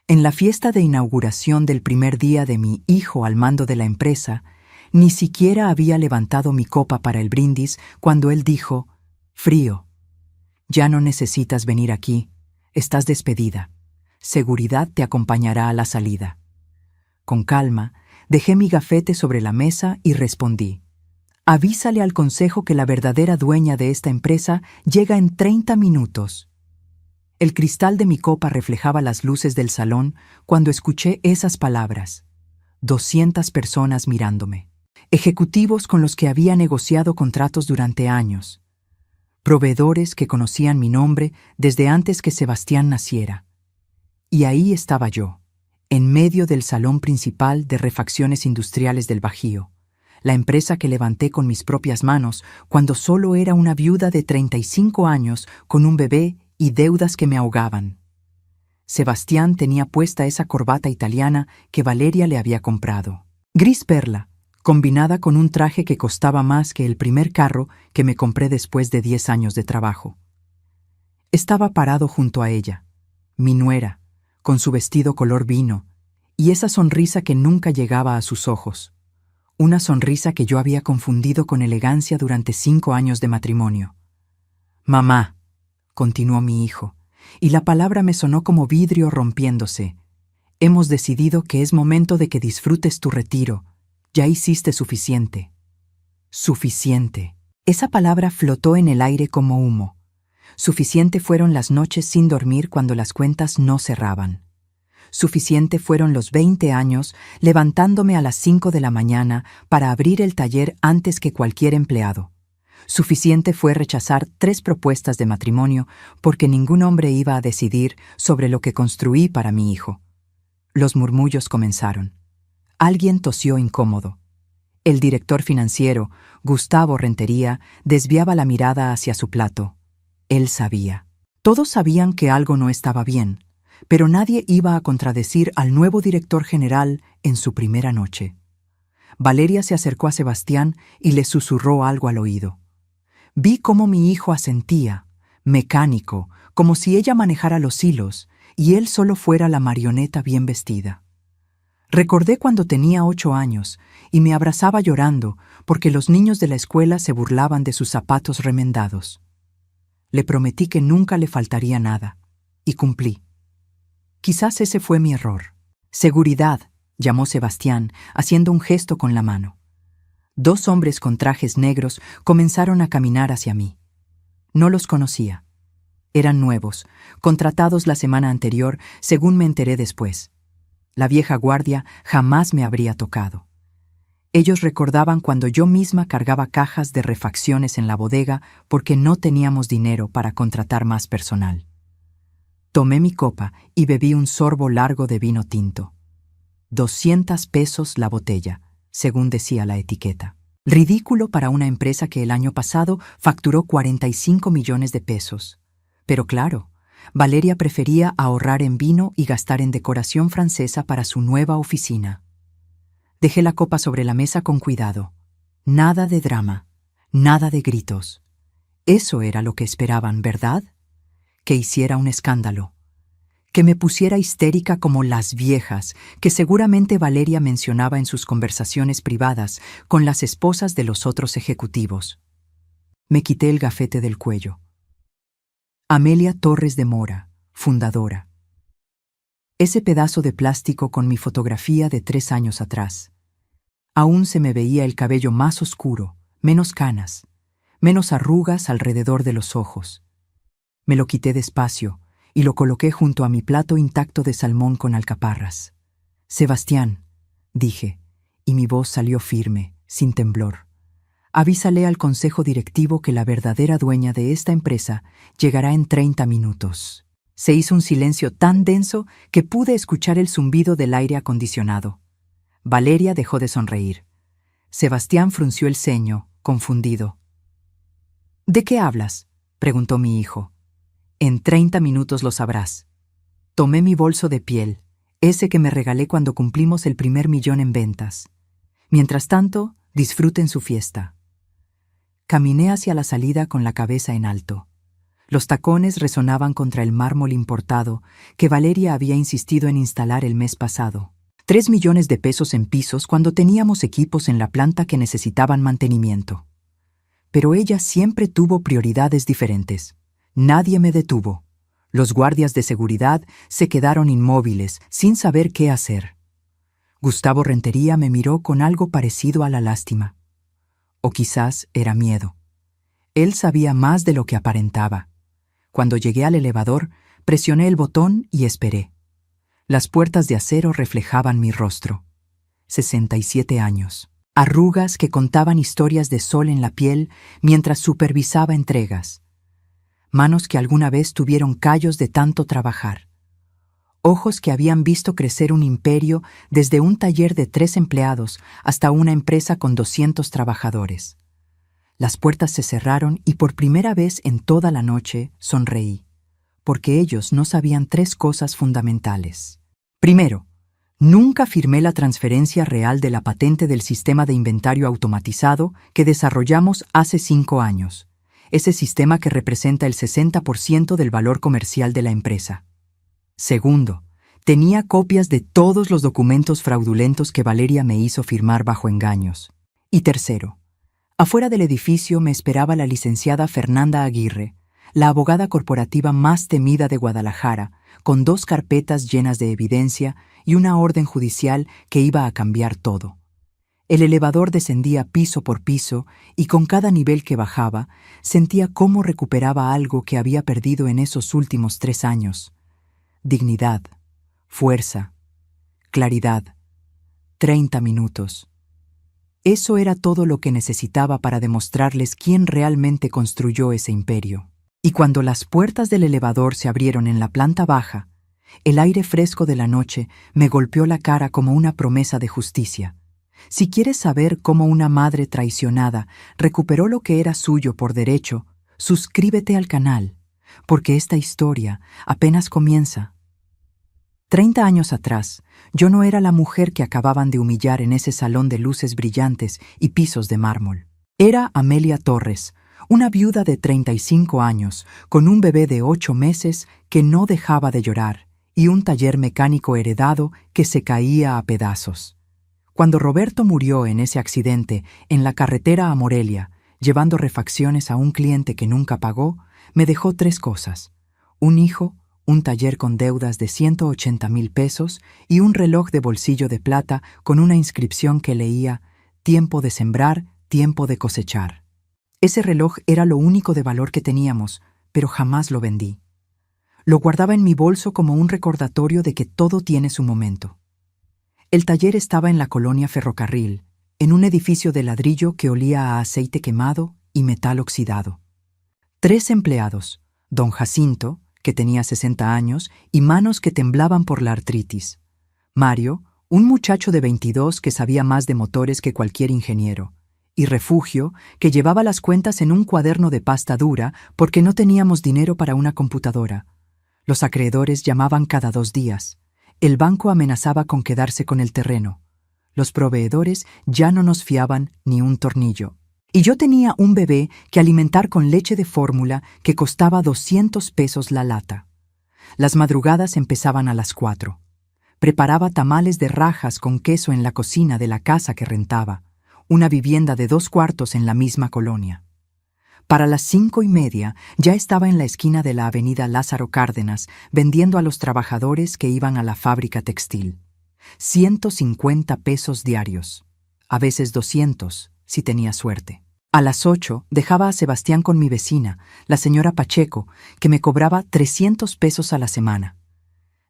En la fiesta de inauguración del primer día de mi hijo al mando de la empresa, ni siquiera había levantado mi copa para el brindis cuando él dijo: «Frío, ya no necesitas venir aquí, estás despedida. Seguridad te acompañará a la salida». Con calma, dejé mi gafete sobre la mesa y respondí: «Avísale al consejo que la verdadera dueña de esta empresa llega en 30 minutos». El cristal de mi copa reflejaba las luces del salón cuando escuché esas palabras. 200 personas mirándome. Ejecutivos con los que había negociado contratos durante años. Proveedores que conocían mi nombre desde antes que Sebastián naciera. Y ahí estaba yo, en medio del salón principal de Refacciones Industriales del Bajío, la empresa que levanté con mis propias manos cuando solo era una viuda de 35 años con un bebé y deudas que me ahogaban. Sebastián tenía puesta esa corbata italiana que Valeria le había comprado. Gris perla, combinada con un traje que costaba más que el primer carro que me compré después de 10 años de trabajo. Estaba parado junto a ella, mi nuera, con su vestido color vino, y esa sonrisa que nunca llegaba a sus ojos. Una sonrisa que yo había confundido con elegancia durante 5 años de matrimonio. «Mamá», continuó mi hijo, y la palabra me sonó como vidrio rompiéndose. «Hemos decidido que es momento de que disfrutes tu retiro. Ya hiciste suficiente». Suficiente. Esa palabra flotó en el aire como humo. Suficiente fueron las noches sin dormir cuando las cuentas no cerraban. Suficiente fueron los 20 años levantándome a las 5 de la mañana para abrir el taller antes que cualquier empleado. Suficiente fue rechazar 3 propuestas de matrimonio porque ningún hombre iba a decidir sobre lo que construí para mi hijo. Los murmullos comenzaron. Alguien tosió incómodo. El director financiero, Gustavo Rentería, desviaba la mirada hacia su plato. Él sabía. Todos sabían que algo no estaba bien, pero nadie iba a contradecir al nuevo director general en su primera noche. Valeria se acercó a Sebastián y le susurró algo al oído. Vi cómo mi hijo asentía, mecánico, como si ella manejara los hilos y él solo fuera la marioneta bien vestida. Recordé cuando tenía 8 años y me abrazaba llorando porque los niños de la escuela se burlaban de sus zapatos remendados. Le prometí que nunca le faltaría nada, y cumplí. Quizás ese fue mi error. «Seguridad», llamó Sebastián, haciendo un gesto con la mano. 2 hombres con trajes negros comenzaron a caminar hacia mí. No los conocía. Eran nuevos, contratados la semana anterior, según me enteré después. La vieja guardia jamás me habría tocado. Ellos recordaban cuando yo misma cargaba cajas de refacciones en la bodega porque no teníamos dinero para contratar más personal. Tomé mi copa y bebí un sorbo largo de vino tinto. 200 pesos la botella, según decía la etiqueta. Ridículo para una empresa que el año pasado facturó 45 millones de pesos. Pero claro, Valeria prefería ahorrar en vino y gastar en decoración francesa para su nueva oficina. Dejé la copa sobre la mesa con cuidado. Nada de drama, nada de gritos. Eso era lo que esperaban, ¿verdad? Que hiciera un escándalo. Que me pusiera histérica como las viejas, que seguramente Valeria mencionaba en sus conversaciones privadas con las esposas de los otros ejecutivos. Me quité el gafete del cuello. Amelia Torres de Mora, fundadora. Ese pedazo de plástico con mi fotografía de 3 años atrás. Aún se me veía el cabello más oscuro, menos canas, menos arrugas alrededor de los ojos. Me lo quité despacio y lo coloqué junto a mi plato intacto de salmón con alcaparras. «Sebastián», dije, y mi voz salió firme, sin temblor. «Avísale al consejo directivo que la verdadera dueña de esta empresa llegará en 30 minutos». Se hizo un silencio tan denso que pude escuchar el zumbido del aire acondicionado. Valeria dejó de sonreír. Sebastián frunció el ceño, confundido. «¿De qué hablas?», preguntó mi hijo. «En 30 minutos lo sabrás». Tomé mi bolso de piel, ese que me regalé cuando cumplimos el primer millón en ventas. Mientras tanto, disfruten su fiesta. Caminé hacia la salida con la cabeza en alto. Los tacones resonaban contra el mármol importado que Valeria había insistido en instalar el mes pasado. 3 millones de pesos en pisos cuando teníamos equipos en la planta que necesitaban mantenimiento. Pero ella siempre tuvo prioridades diferentes. Nadie me detuvo. Los guardias de seguridad se quedaron inmóviles, sin saber qué hacer. Gustavo Rentería me miró con algo parecido a la lástima. O quizás era miedo. Él sabía más de lo que aparentaba. Cuando llegué al elevador, presioné el botón y esperé. Las puertas de acero reflejaban mi rostro. 67 años. Arrugas que contaban historias de sol en la piel mientras supervisaba entregas. Manos que alguna vez tuvieron callos de tanto trabajar. Ojos que habían visto crecer un imperio desde un taller de 3 empleados hasta una empresa con 200 trabajadores. Las puertas se cerraron y por primera vez en toda la noche sonreí, porque ellos no sabían 3 cosas fundamentales. Primero, nunca firmé la transferencia real de la patente del sistema de inventario automatizado que desarrollamos hace 5 años, ese sistema que representa el 60% del valor comercial de la empresa. Segundo, tenía copias de todos los documentos fraudulentos que Valeria me hizo firmar bajo engaños. Y tercero, afuera del edificio me esperaba la licenciada Fernanda Aguirre, la abogada corporativa más temida de Guadalajara, con 2 carpetas llenas de evidencia y una orden judicial que iba a cambiar todo. El elevador descendía piso por piso y con cada nivel que bajaba sentía cómo recuperaba algo que había perdido en esos últimos 3 años. Dignidad, fuerza, claridad. 30 minutos. Eso era todo lo que necesitaba para demostrarles quién realmente construyó ese imperio. Y cuando las puertas del elevador se abrieron en la planta baja, el aire fresco de la noche me golpeó la cara como una promesa de justicia. Si quieres saber cómo una madre traicionada recuperó lo que era suyo por derecho, suscríbete al canal, porque esta historia apenas comienza. 30 años atrás, yo no era la mujer que acababan de humillar en ese salón de luces brillantes y pisos de mármol. Era Amelia Torres, una viuda de 35 años, con un bebé de 8 meses que no dejaba de llorar, y un taller mecánico heredado que se caía a pedazos. Cuando Roberto murió en ese accidente en la carretera a Morelia, llevando refacciones a un cliente que nunca pagó, me dejó 3 cosas: un hijo, un taller con deudas de 180,000 pesos y un reloj de bolsillo de plata con una inscripción que leía: tiempo de sembrar, tiempo de cosechar. Ese reloj era lo único de valor que teníamos, pero jamás lo vendí. Lo guardaba en mi bolso como un recordatorio de que todo tiene su momento. El taller estaba en la colonia Ferrocarril, en un edificio de ladrillo que olía a aceite quemado y metal oxidado. 3 empleados, don Jacinto, que tenía 60 años y manos que temblaban por la artritis; Mario, un muchacho de 22 que sabía más de motores que cualquier ingeniero; y Refugio, que llevaba las cuentas en un cuaderno de pasta dura porque no teníamos dinero para una computadora. Los acreedores llamaban cada 2 días. El banco amenazaba con quedarse con el terreno. Los proveedores ya no nos fiaban ni un tornillo. Y yo tenía un bebé que alimentar con leche de fórmula que costaba 200 pesos la lata. Las madrugadas empezaban a las 4. Preparaba tamales de rajas con queso en la cocina de la casa que rentaba, una vivienda de 2 cuartos en la misma colonia. Para las 5:30 ya estaba en la esquina de la avenida Lázaro Cárdenas vendiendo a los trabajadores que iban a la fábrica textil. 150 pesos diarios, a veces 200, si tenía suerte. A las 8 dejaba a Sebastián con mi vecina, la señora Pacheco, que me cobraba 300 pesos a la semana.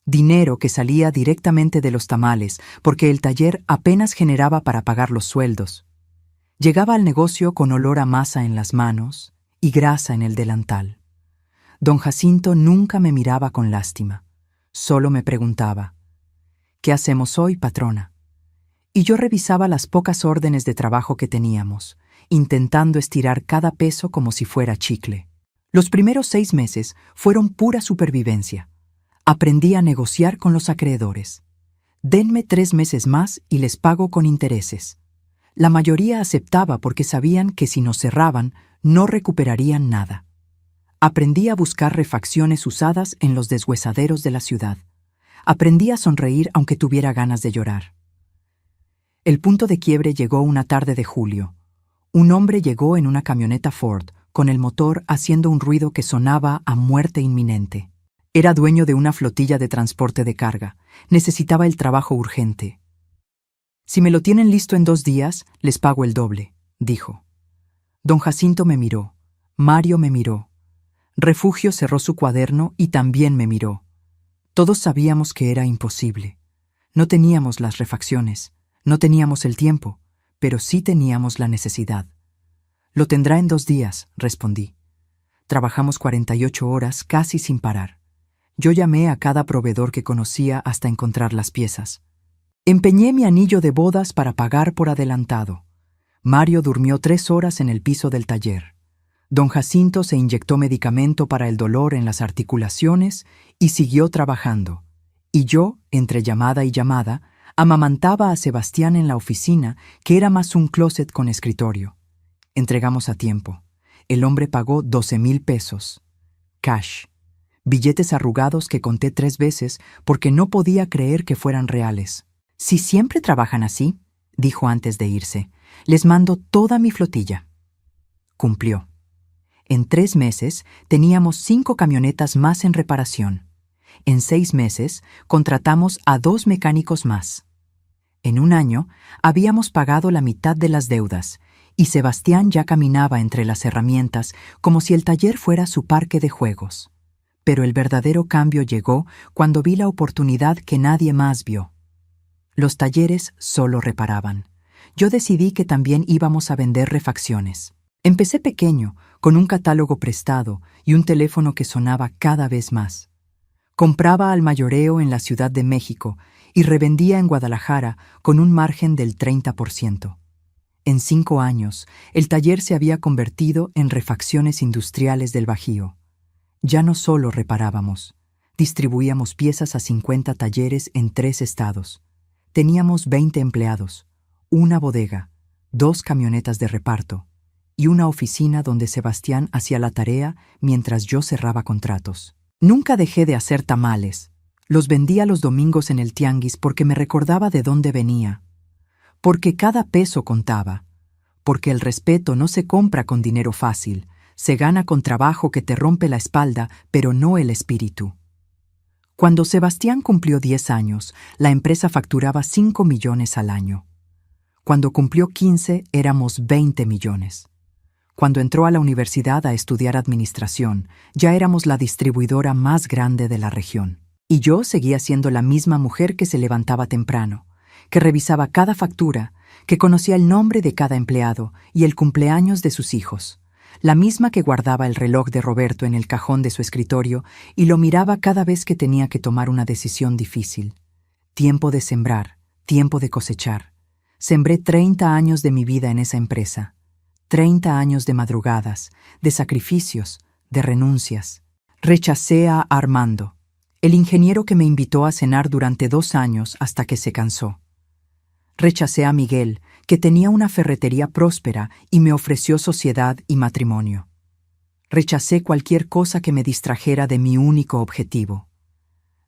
Dinero que salía directamente de los tamales, porque el taller apenas generaba para pagar los sueldos. Llegaba al negocio con olor a masa en las manos y grasa en el delantal. Don Jacinto nunca me miraba con lástima. Solo me preguntaba: ¿qué hacemos hoy, patrona? Y yo revisaba las pocas órdenes de trabajo que teníamos, intentando estirar cada peso como si fuera chicle. Los primeros 6 meses fueron pura supervivencia. Aprendí a negociar con los acreedores. Denme 3 meses más y les pago con intereses. La mayoría aceptaba porque sabían que si nos cerraban, no recuperarían nada. Aprendí a buscar refacciones usadas en los deshuesaderos de la ciudad. Aprendí a sonreír aunque tuviera ganas de llorar. El punto de quiebre llegó una tarde de julio. Un hombre llegó en una camioneta Ford, con el motor haciendo un ruido que sonaba a muerte inminente. Era dueño de una flotilla de transporte de carga. Necesitaba el trabajo urgente. «Si me lo tienen listo en 2 días, les pago el doble», dijo. Don Jacinto me miró. Mario me miró. Refugio cerró su cuaderno y también me miró. Todos sabíamos que era imposible. No teníamos las refacciones, no teníamos el tiempo, pero sí teníamos la necesidad. «Lo tendrá en 2 días», respondí. Trabajamos 48 horas casi sin parar. Yo llamé a cada proveedor que conocía hasta encontrar las piezas. Empeñé mi anillo de bodas para pagar por adelantado. Mario durmió 3 horas en el piso del taller. Don Jacinto se inyectó medicamento para el dolor en las articulaciones y siguió trabajando. Y yo, entre llamada y llamada, amamantaba a Sebastián en la oficina, que era más un closet con escritorio. Entregamos a tiempo. El hombre pagó 12,000 pesos. Cash. Billetes arrugados que conté 3 veces porque no podía creer que fueran reales. «Si siempre trabajan así», dijo antes de irse, «les mando toda mi flotilla». Cumplió. En 3 meses teníamos 5 camionetas más en reparación. En 6 meses contratamos a 2 mecánicos más. En 1 año habíamos pagado la mitad de las deudas y Sebastián ya caminaba entre las herramientas como si el taller fuera su parque de juegos. Pero el verdadero cambio llegó cuando vi la oportunidad que nadie más vio. Los talleres solo reparaban. Yo decidí que también íbamos a vender refacciones. Empecé pequeño, con un catálogo prestado y un teléfono que sonaba cada vez más. Compraba al mayoreo en la Ciudad de México y revendía en Guadalajara con un margen del 30%. En 5 años, el taller se había convertido en Refacciones Industriales del Bajío. Ya no solo reparábamos, distribuíamos piezas a 50 talleres en 3 estados. Teníamos 20 empleados, una bodega, 2 camionetas de reparto y una oficina donde Sebastián hacía la tarea mientras yo cerraba contratos. Nunca dejé de hacer tamales. Los vendía los domingos en el tianguis porque me recordaba de dónde venía. Porque cada peso contaba. Porque el respeto no se compra con dinero fácil, se gana con trabajo que te rompe la espalda, pero no el espíritu. Cuando Sebastián cumplió 10 años, la empresa facturaba 5 millones al año. Cuando cumplió 15, éramos 20 millones. Cuando entró a la universidad a estudiar administración, ya éramos la distribuidora más grande de la región. Y yo seguía siendo la misma mujer que se levantaba temprano, que revisaba cada factura, que conocía el nombre de cada empleado y el cumpleaños de sus hijos, la misma que guardaba el reloj de Roberto en el cajón de su escritorio y lo miraba cada vez que tenía que tomar una decisión difícil. Tiempo de sembrar, tiempo de cosechar. Sembré 30 años de mi vida en esa empresa. 30 años de madrugadas, de sacrificios, de renuncias. Rechacé a Armando, el ingeniero que me invitó a cenar durante 2 años hasta que se cansó. Rechacé a Miguel, que tenía una ferretería próspera y me ofreció sociedad y matrimonio. Rechacé cualquier cosa que me distrajera de mi único objetivo: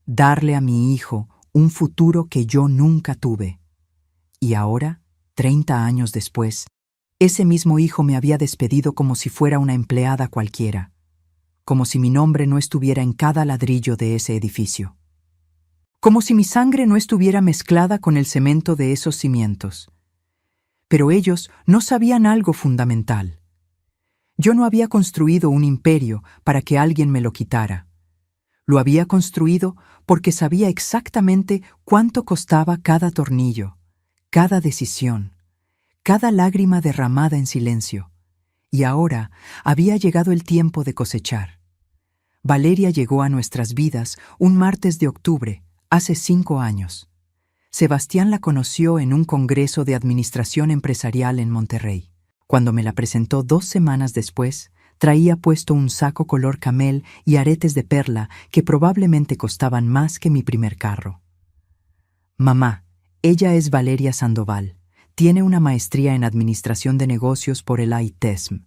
darle a mi hijo un futuro que yo nunca tuve. Y ahora, 30 años después, ese mismo hijo me había despedido como si fuera una empleada cualquiera, como si mi nombre no estuviera en cada ladrillo de ese edificio, como si mi sangre no estuviera mezclada con el cemento de esos cimientos. Pero ellos no sabían algo fundamental. Yo no había construido un imperio para que alguien me lo quitara. Lo había construido porque sabía exactamente cuánto costaba cada tornillo, cada decisión, cada lágrima derramada en silencio. Y ahora había llegado el tiempo de cosechar. Valeria llegó a nuestras vidas un martes de octubre, hace 5 años. Sebastián la conoció en un congreso de administración empresarial en Monterrey. Cuando me la presentó 2 semanas después, traía puesto un saco color camel y aretes de perla que probablemente costaban más que mi primer carro. «Mamá, ella es Valeria Sandoval. Tiene una maestría en Administración de Negocios por el ITESM.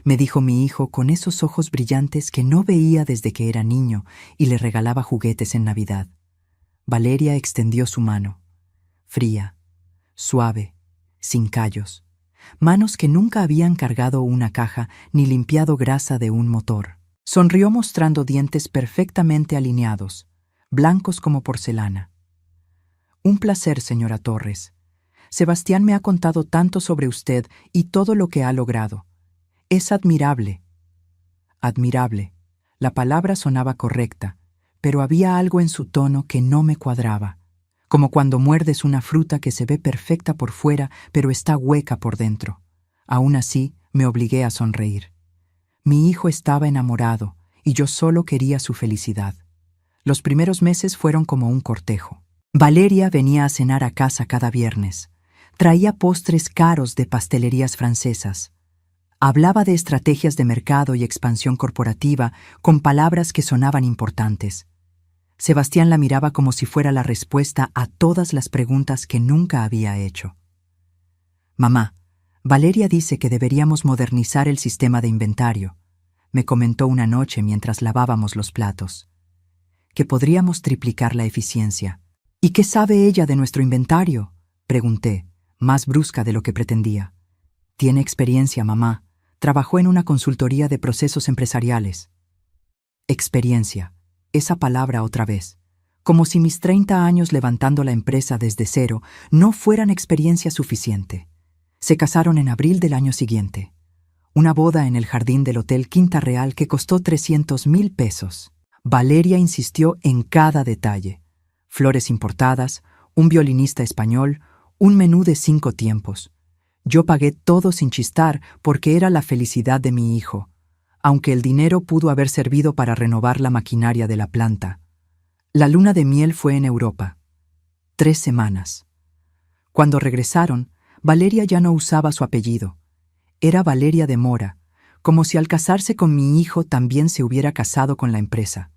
me dijo mi hijo con esos ojos brillantes que no veía desde que era niño y le regalaba juguetes en Navidad. Valeria extendió su mano, fría, suave, sin callos, manos que nunca habían cargado una caja ni limpiado grasa de un motor. Sonrió mostrando dientes perfectamente alineados, blancos como porcelana. Un placer, señora Torres. Sebastián me ha contado tanto sobre usted y todo lo que ha logrado. Es admirable. Admirable. La palabra sonaba correcta, pero había algo en su tono que no me cuadraba, como cuando muerdes una fruta que se ve perfecta por fuera, pero está hueca por dentro. Aún así, me obligué a sonreír. Mi hijo estaba enamorado, y yo solo quería su felicidad. Los primeros meses fueron como un cortejo. Valeria venía a cenar a casa cada viernes. Traía postres caros de pastelerías francesas. Hablaba de estrategias de mercado y expansión corporativa con palabras que sonaban importantes. Sebastián la miraba como si fuera la respuesta a todas las preguntas que nunca había hecho. «Mamá, Valeria dice que deberíamos modernizar el sistema de inventario», me comentó una noche mientras lavábamos los platos. «Que podríamos triplicar la eficiencia». «¿Y qué sabe ella de nuestro inventario?», pregunté, más brusca de lo que pretendía. «Tiene experiencia, mamá. Trabajó en una consultoría de procesos empresariales». Experiencia. Esa palabra otra vez. Como si mis 30 años levantando la empresa desde cero no fueran experiencia suficiente. Se casaron en abril del año siguiente. Una boda en el jardín del Hotel Quinta Real que costó 300,000 pesos. Valeria insistió en cada detalle. Flores importadas, un violinista español, un menú de 5 tiempos. Yo pagué todo sin chistar porque era la felicidad de mi hijo, aunque el dinero pudo haber servido para renovar la maquinaria de la planta. La luna de miel fue en Europa. 3 semanas. Cuando regresaron, Valeria ya no usaba su apellido. Era Valeria de Mora, como si al casarse con mi hijo también se hubiera casado con la empresa.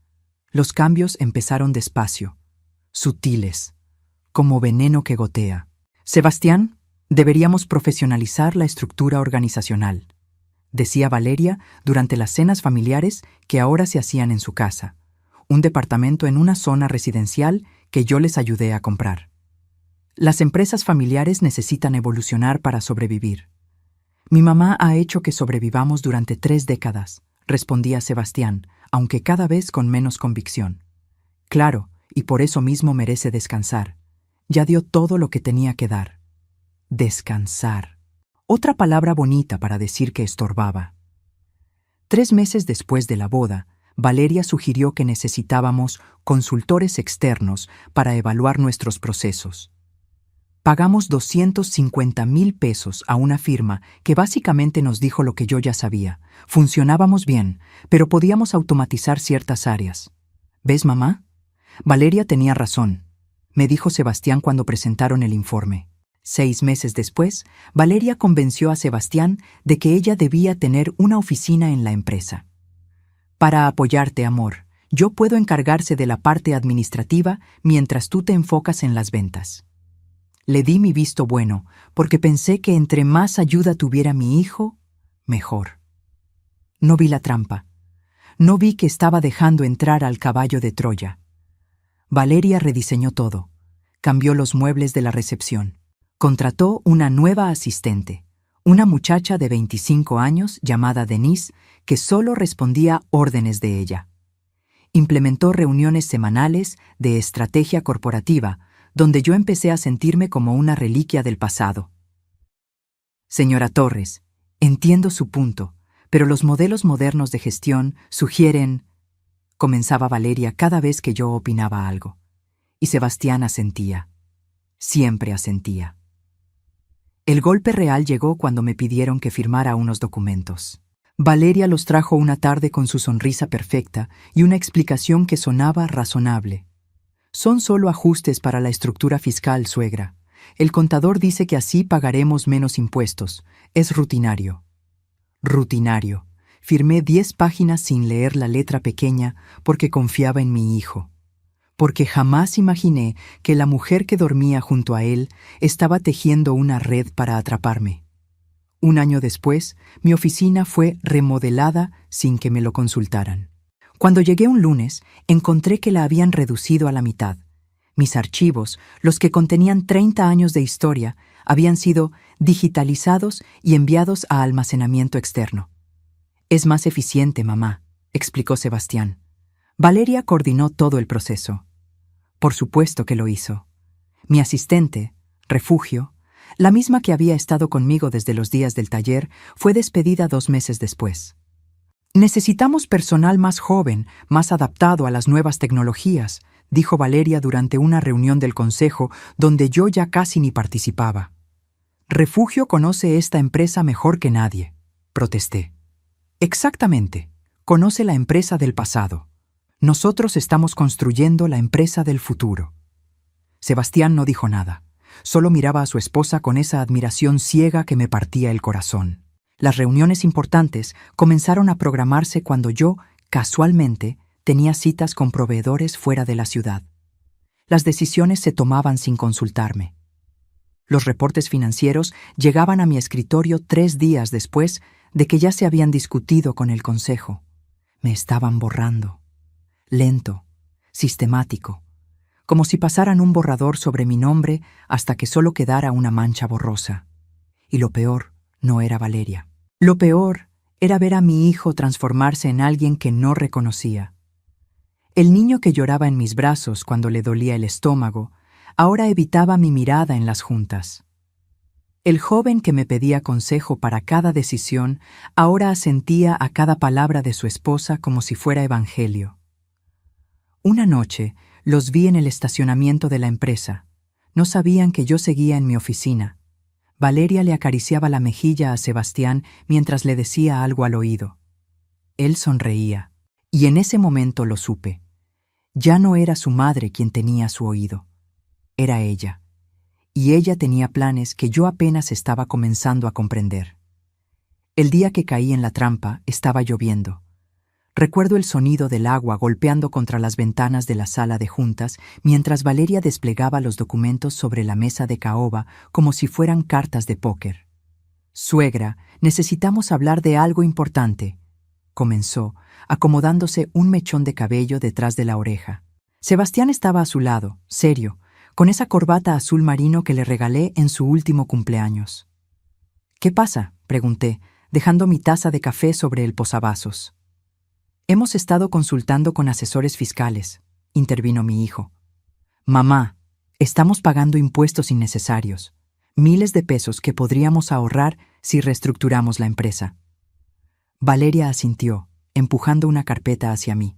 Los cambios empezaron despacio, sutiles, como veneno que gotea. «Sebastián, deberíamos profesionalizar la estructura organizacional», decía Valeria durante las cenas familiares que ahora se hacían en su casa, un departamento en una zona residencial que yo les ayudé a comprar. «Las empresas familiares necesitan evolucionar para sobrevivir». «Mi mamá ha hecho que sobrevivamos durante 3 décadas», respondía Sebastián, aunque cada vez con menos convicción. «Claro, y por eso mismo merece descansar. Ya dio todo lo que tenía que dar». Descansar. Otra palabra bonita para decir que estorbaba. 3 meses después de la boda, Valeria sugirió que necesitábamos consultores externos para evaluar nuestros procesos. Pagamos 250,000 pesos a una firma que básicamente nos dijo lo que yo ya sabía. Funcionábamos bien, pero podíamos automatizar ciertas áreas. ¿Ves, mamá? Valeria tenía razón, me dijo Sebastián cuando presentaron el informe. 6 meses después, Valeria convenció a Sebastián de que ella debía tener una oficina en la empresa. «Para apoyarte, amor, yo puedo encargarse de la parte administrativa mientras tú te enfocas en las ventas». Le di mi visto bueno, porque pensé que entre más ayuda tuviera mi hijo, mejor. No vi la trampa. No vi que estaba dejando entrar al caballo de Troya. Valeria rediseñó todo. Cambió los muebles de la recepción. Contrató una nueva asistente, una muchacha de 25 años llamada Denise, que solo respondía órdenes de ella. Implementó reuniones semanales de estrategia corporativa, donde yo empecé a sentirme como una reliquia del pasado. «Señora Torres, entiendo su punto, pero los modelos modernos de gestión sugieren…», comenzaba Valeria cada vez que yo opinaba algo. Y Sebastián asentía. Siempre asentía. El golpe real llegó cuando me pidieron que firmara unos documentos. Valeria los trajo una tarde con su sonrisa perfecta y una explicación que sonaba razonable. «Son solo ajustes para la estructura fiscal, suegra. El contador dice que así pagaremos menos impuestos. Es rutinario». Rutinario. Firmé 10 páginas sin leer la letra pequeña porque confiaba en mi hijo. Porque jamás imaginé que la mujer que dormía junto a él estaba tejiendo una red para atraparme. Un año después, mi oficina fue remodelada sin que me lo consultaran. Cuando llegué un lunes, encontré que la habían reducido a la mitad. Mis archivos, los que contenían 30 años de historia, habían sido digitalizados y enviados a almacenamiento externo. «Es más eficiente, mamá», explicó Sebastián. Valeria coordinó todo el proceso. Por supuesto que lo hizo. Mi asistente, Refugio, la misma que había estado conmigo desde los días del taller, fue despedida 2 meses después. «Necesitamos personal más joven, más adaptado a las nuevas tecnologías», dijo Valeria durante una reunión del consejo donde yo ya casi ni participaba. «Refugio conoce esta empresa mejor que nadie», protesté. «Exactamente, conoce la empresa del pasado. Nosotros estamos construyendo la empresa del futuro». Sebastián no dijo nada, solo miraba a su esposa con esa admiración ciega que me partía el corazón. Las reuniones importantes comenzaron a programarse cuando yo, casualmente, tenía citas con proveedores fuera de la ciudad. Las decisiones se tomaban sin consultarme. Los reportes financieros llegaban a mi escritorio 3 días después de que ya se habían discutido con el consejo. Me estaban borrando. Lento, sistemático, como si pasaran un borrador sobre mi nombre hasta que solo quedara una mancha borrosa. Y lo peor no era Valeria. Lo peor era ver a mi hijo transformarse en alguien que no reconocía. El niño que lloraba en mis brazos cuando le dolía el estómago, ahora evitaba mi mirada en las juntas. El joven que me pedía consejo para cada decisión, ahora asentía a cada palabra de su esposa como si fuera evangelio. Una noche los vi en el estacionamiento de la empresa. No sabían que yo seguía en mi oficina. Valeria le acariciaba la mejilla a Sebastián mientras le decía algo al oído. Él sonreía, y en ese momento lo supe. Ya no era su madre quien tenía su oído. Era ella. Y ella tenía planes que yo apenas estaba comenzando a comprender. El día que caí en la trampa estaba lloviendo. Recuerdo el sonido del agua golpeando contra las ventanas de la sala de juntas mientras Valeria desplegaba los documentos sobre la mesa de caoba como si fueran cartas de póker. «Suegra, necesitamos hablar de algo importante», comenzó, acomodándose un mechón de cabello detrás de la oreja. Sebastián estaba a su lado, serio, con esa corbata azul marino que le regalé en su último cumpleaños. «¿Qué pasa?», pregunté, dejando mi taza de café sobre el posavasos. «Hemos estado consultando con asesores fiscales», intervino mi hijo. «Mamá, estamos pagando impuestos innecesarios, miles de pesos que podríamos ahorrar si reestructuramos la empresa». Valeria asintió, empujando una carpeta hacia mí.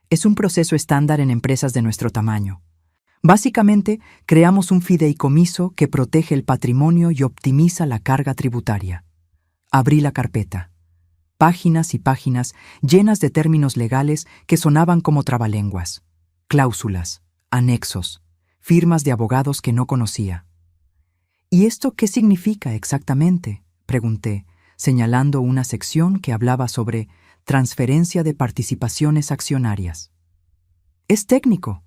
«Es un proceso estándar en empresas de nuestro tamaño. Básicamente, creamos un fideicomiso que protege el patrimonio y optimiza la carga tributaria». Abrí la carpeta. Páginas y páginas llenas de términos legales que sonaban como trabalenguas. Cláusulas, anexos, firmas de abogados que no conocía. «¿Y esto qué significa exactamente?», pregunté, señalando una sección que hablaba sobre transferencia de participaciones accionarias. «Es técnico»,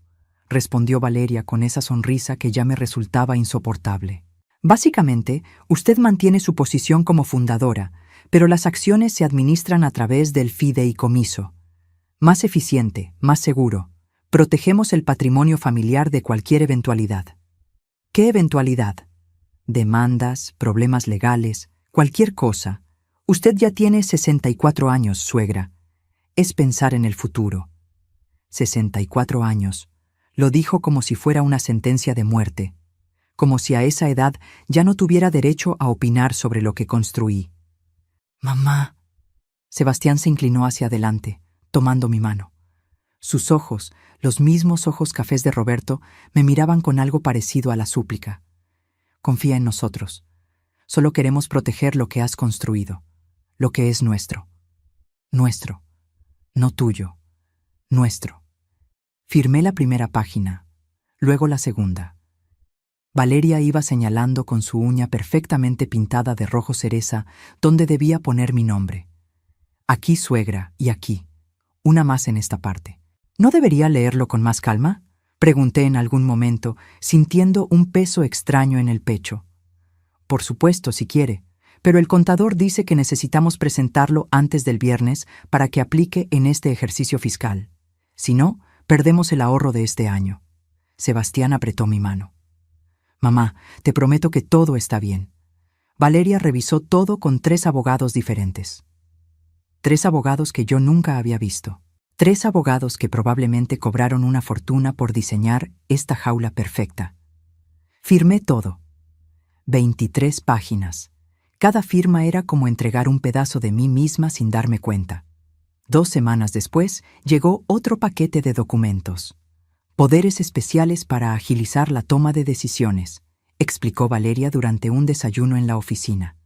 respondió Valeria con esa sonrisa que ya me resultaba insoportable. «Básicamente, usted mantiene su posición como fundadora, pero las acciones se administran a través del fideicomiso. Más eficiente, más seguro. Protegemos el patrimonio familiar de cualquier eventualidad». «¿Qué eventualidad?». «Demandas, problemas legales, cualquier cosa. Usted ya tiene 64 años, suegra. Es pensar en el futuro». 64 años. Lo dijo como si fuera una sentencia de muerte, como si a esa edad ya no tuviera derecho a opinar sobre lo que construí. «Mamá». Sebastián se inclinó hacia adelante, tomando mi mano. Sus ojos, los mismos ojos cafés de Roberto, me miraban con algo parecido a la súplica. «Confía en nosotros. Solo queremos proteger lo que has construido, lo que es nuestro. Nuestro, no tuyo, nuestro». Firmé la primera página, luego la segunda. Valeria iba señalando con su uña perfectamente pintada de rojo cereza dónde debía poner mi nombre. «Aquí, suegra, y aquí. Una más en esta parte». «¿No debería leerlo con más calma?», pregunté en algún momento, sintiendo un peso extraño en el pecho. «Por supuesto, si quiere, pero el contador dice que necesitamos presentarlo antes del viernes para que aplique en este ejercicio fiscal. Si no, perdemos el ahorro de este año. Sebastián apretó mi mano. Mamá, te prometo que todo está bien. Valeria revisó todo con 3 abogados diferentes. 3 abogados que yo nunca había visto. 3 abogados que probablemente cobraron una fortuna por diseñar esta jaula perfecta. Firmé todo. 23 páginas. Cada firma era como entregar un pedazo de mí misma sin darme cuenta. 2 semanas después, llegó otro paquete de documentos. Poderes especiales para agilizar la toma de decisiones, explicó Valeria durante un desayuno en la oficina.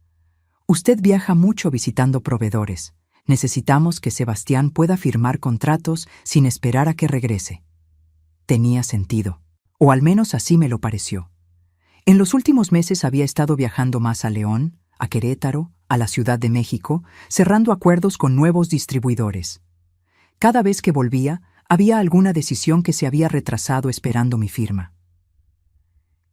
Usted viaja mucho visitando proveedores. Necesitamos que Sebastián pueda firmar contratos sin esperar a que regrese. Tenía sentido, o al menos así me lo pareció. En los últimos meses había estado viajando más a León, a Querétaro, a la Ciudad de México, cerrando acuerdos con nuevos distribuidores. Cada vez que volvía, había alguna decisión que se había retrasado esperando mi firma.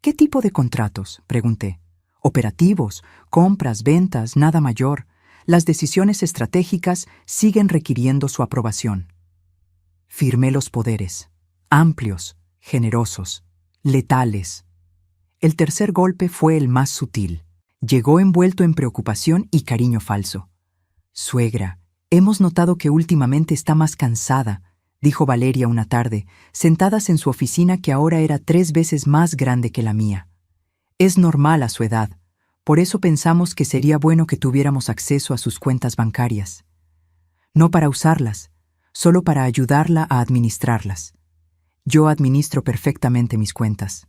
¿Qué tipo de contratos?, pregunté. Operativos, compras, ventas, nada mayor. Las decisiones estratégicas siguen requiriendo su aprobación. Firmé los poderes, amplios, generosos, letales. El tercer golpe fue el más sutil. Llegó envuelto en preocupación y cariño falso. Suegra, hemos notado que últimamente está más cansada, dijo Valeria una tarde, sentadas en su oficina que ahora era 3 veces más grande que la mía. Es normal a su edad, por eso pensamos que sería bueno que tuviéramos acceso a sus cuentas bancarias. No para usarlas, solo para ayudarla a administrarlas. Yo administro perfectamente mis cuentas.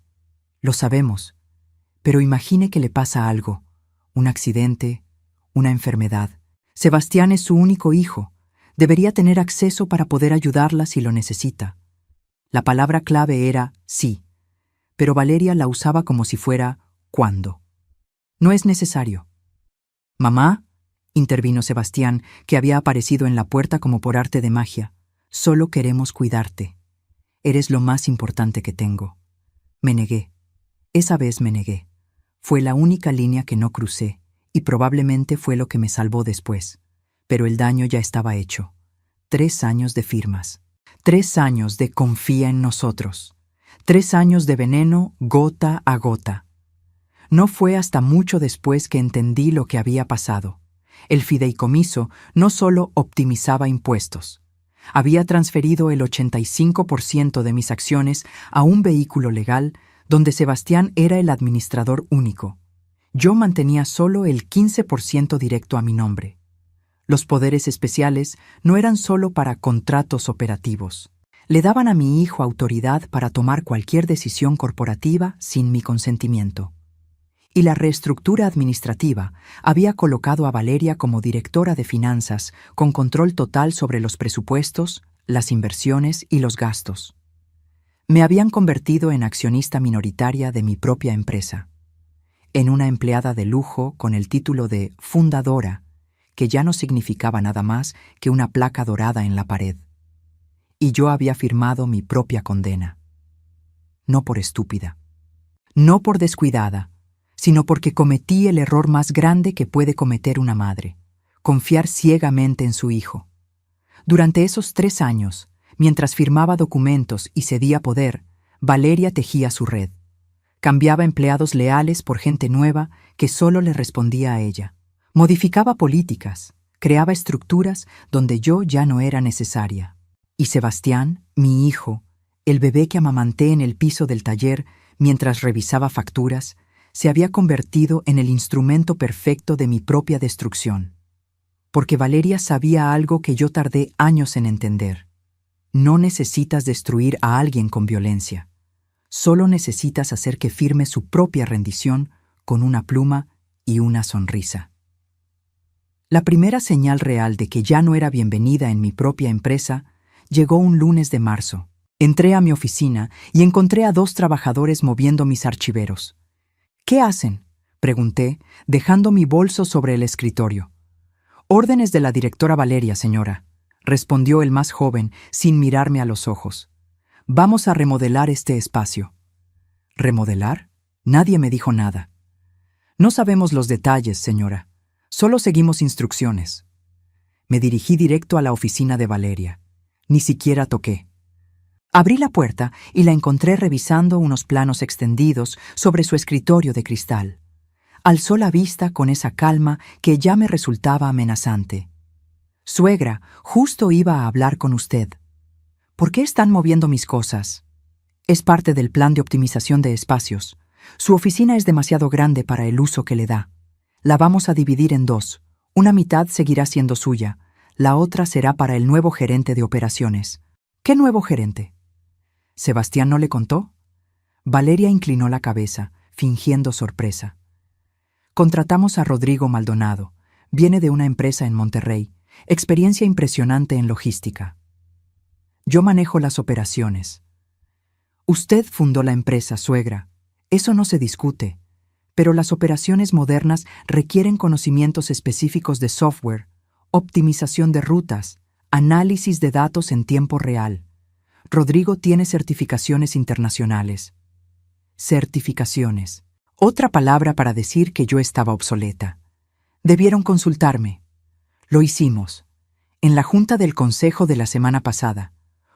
Lo sabemos, pero imagine que le pasa algo, un accidente, una enfermedad. Sebastián es su único hijo. Debería tener acceso para poder ayudarla si lo necesita. La palabra clave era sí, pero Valeria la usaba como si fuera cuando. No es necesario. Mamá, intervino Sebastián, que había aparecido en la puerta como por arte de magia. Solo queremos cuidarte. Eres lo más importante que tengo. Me negué. Esa vez me negué. Fue la única línea que no crucé, y probablemente fue lo que me salvó después. Pero el daño ya estaba hecho. 3 años de firmas. 3 años de confía en nosotros. 3 años de veneno gota a gota. No fue hasta mucho después que entendí lo que había pasado. El fideicomiso no solo optimizaba impuestos. Había transferido el 85% de mis acciones a un vehículo legal donde Sebastián era el administrador único. Yo mantenía solo el 15% directo a mi nombre. Los poderes especiales no eran solo para contratos operativos. Le daban a mi hijo autoridad para tomar cualquier decisión corporativa sin mi consentimiento. Y la reestructura administrativa había colocado a Valeria como directora de finanzas, con control total sobre los presupuestos, las inversiones y los gastos. Me habían convertido en accionista minoritaria de mi propia empresa, en una empleada de lujo con el título de fundadora, que ya no significaba nada más que una placa dorada en la pared. Y yo había firmado mi propia condena. No por estúpida, no por descuidada, sino porque cometí el error más grande que puede cometer una madre: confiar ciegamente en su hijo. Durante esos 3 años, mientras firmaba documentos y cedía poder, Valeria tejía su red. Cambiaba empleados leales por gente nueva que solo le respondía a ella. Modificaba políticas, creaba estructuras donde yo ya no era necesaria. Y Sebastián, mi hijo, el bebé que amamanté en el piso del taller mientras revisaba facturas, se había convertido en el instrumento perfecto de mi propia destrucción. Porque Valeria sabía algo que yo tardé años en entender. No necesitas destruir a alguien con violencia. Solo necesitas hacer que firme su propia rendición con una pluma y una sonrisa. La primera señal real de que ya no era bienvenida en mi propia empresa llegó un lunes de marzo. Entré a mi oficina y encontré a 2 trabajadores moviendo mis archiveros. ¿Qué hacen?, pregunté, dejando mi bolso sobre el escritorio. Órdenes de la directora Valeria, señora, respondió el más joven sin mirarme a los ojos. Vamos a remodelar este espacio. ¿Remodelar? Nadie me dijo nada. No sabemos los detalles, señora. Solo seguimos instrucciones. Me dirigí directo a la oficina de Valeria. Ni siquiera toqué. Abrí la puerta y la encontré revisando unos planos extendidos sobre su escritorio de cristal. Alzó la vista con esa calma que ya me resultaba amenazante. «Suegra, justo iba a hablar con usted. ¿Por qué están moviendo mis cosas?» «Es parte del plan de optimización de espacios. Su oficina es demasiado grande para el uso que le da. La vamos a dividir en dos. Una mitad seguirá siendo suya. La otra será para el nuevo gerente de operaciones». «¿Qué nuevo gerente?» ¿Sebastián no le contó? Valeria inclinó la cabeza, fingiendo sorpresa. Contratamos a Rodrigo Maldonado. Viene de una empresa en Monterrey. Experiencia impresionante en logística. Yo manejo las operaciones. Usted fundó la empresa, suegra. Eso no se discute. Pero las operaciones modernas requieren conocimientos específicos de software, optimización de rutas, análisis de datos en tiempo real. Rodrigo tiene certificaciones internacionales. Certificaciones. Otra palabra para decir que yo estaba obsoleta. Debieron consultarme. Lo hicimos. En la junta del consejo de la semana pasada.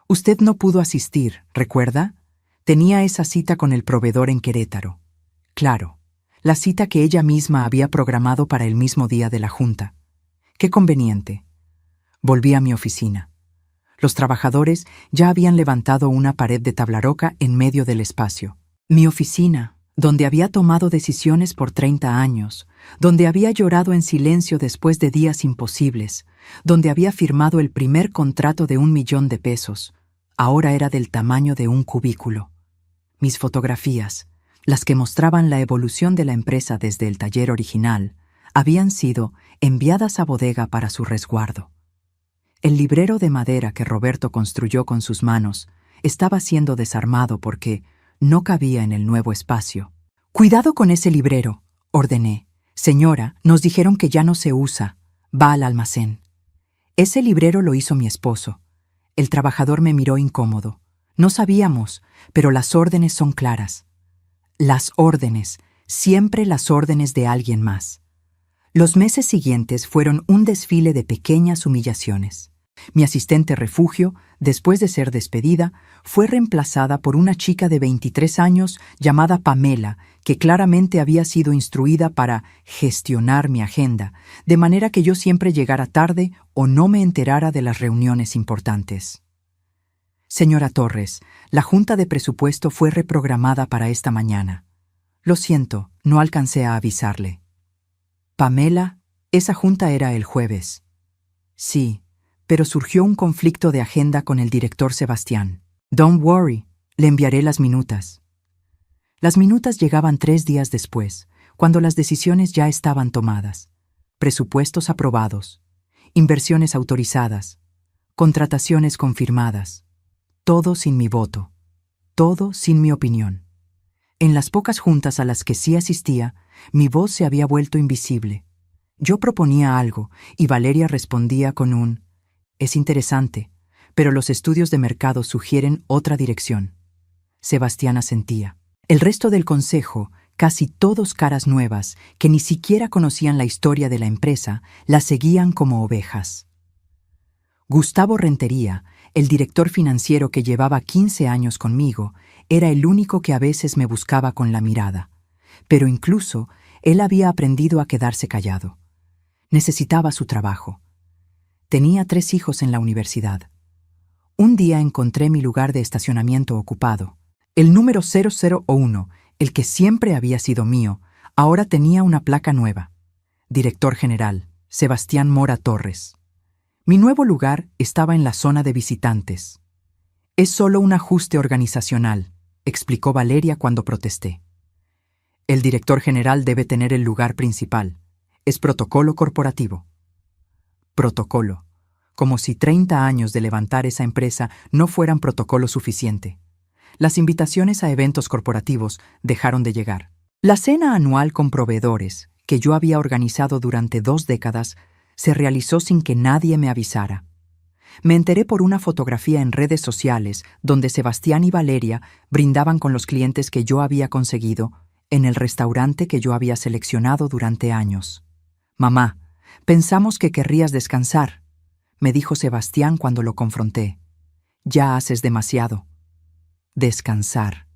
Usted no pudo asistir, ¿recuerda? Tenía esa cita con el proveedor en Querétaro. Claro, la cita que ella misma había programado para el mismo día de la junta. Qué conveniente. Volví a mi oficina. Los trabajadores ya habían levantado una pared de tabla roca en medio del espacio. Mi oficina, donde había tomado decisiones por 30 años, donde había llorado en silencio después de días imposibles, donde había firmado el primer contrato de $1.000.000, ahora era del tamaño de un cubículo. Mis fotografías, las que mostraban la evolución de la empresa desde el taller original, habían sido enviadas a bodega para su resguardo. El librero de madera que Roberto construyó con sus manos estaba siendo desarmado porque no cabía en el nuevo espacio. «Cuidado con ese librero», ordené. «Señora, nos dijeron que ya no se usa. Va al almacén». Ese librero lo hizo mi esposo. El trabajador me miró incómodo. No sabíamos, pero las órdenes son claras. Las órdenes, siempre las órdenes de alguien más. Los meses siguientes fueron un desfile de pequeñas humillaciones. Mi asistente refugio, después de ser despedida, fue reemplazada por una chica de 23 años llamada Pamela, que claramente había sido instruida para gestionar mi agenda, de manera que yo siempre llegara tarde o no me enterara de las reuniones importantes. «Señora Torres, la junta de presupuesto fue reprogramada para esta mañana. Lo siento, no alcancé a avisarle». «Pamela, esa junta era el jueves». «Sí, pero surgió un conflicto de agenda con el director Sebastián. Don't worry, le enviaré las minutas». Las minutas llegaban 3 días después, cuando las decisiones ya estaban tomadas. Presupuestos aprobados, inversiones autorizadas, contrataciones confirmadas. Todo sin mi voto, todo sin mi opinión. En las pocas juntas a las que sí asistía, mi voz se había vuelto invisible. Yo proponía algo y Valeria respondía con un «Es interesante, pero los estudios de mercado sugieren otra dirección». Sebastián asentía. El resto del consejo, casi todos caras nuevas, que ni siquiera conocían la historia de la empresa, la seguían como ovejas. Gustavo Rentería, el director financiero que llevaba 15 años conmigo, era el único que a veces me buscaba con la mirada. Pero incluso él había aprendido a quedarse callado. Necesitaba su trabajo. Tenía 3 hijos en la universidad. Un día encontré mi lugar de estacionamiento ocupado. El número 0001, el que siempre había sido mío, ahora tenía una placa nueva. Director General, Sebastián Mora Torres. Mi nuevo lugar estaba en la zona de visitantes. «Es solo un ajuste organizacional», explicó Valeria cuando protesté. «El director general debe tener el lugar principal. Es protocolo corporativo». Protocolo. Como si 30 años de levantar esa empresa no fueran protocolo suficiente. Las invitaciones a eventos corporativos dejaron de llegar. La cena anual con proveedores, que yo había organizado durante 2 décadas, se realizó sin que nadie me avisara. Me enteré por una fotografía en redes sociales donde Sebastián y Valeria brindaban con los clientes que yo había conseguido en el restaurante que yo había seleccionado durante años. «Mamá, Pensamos que querrías descansar, me dijo Sebastián cuando lo confronté. Ya haces demasiado. Descansar.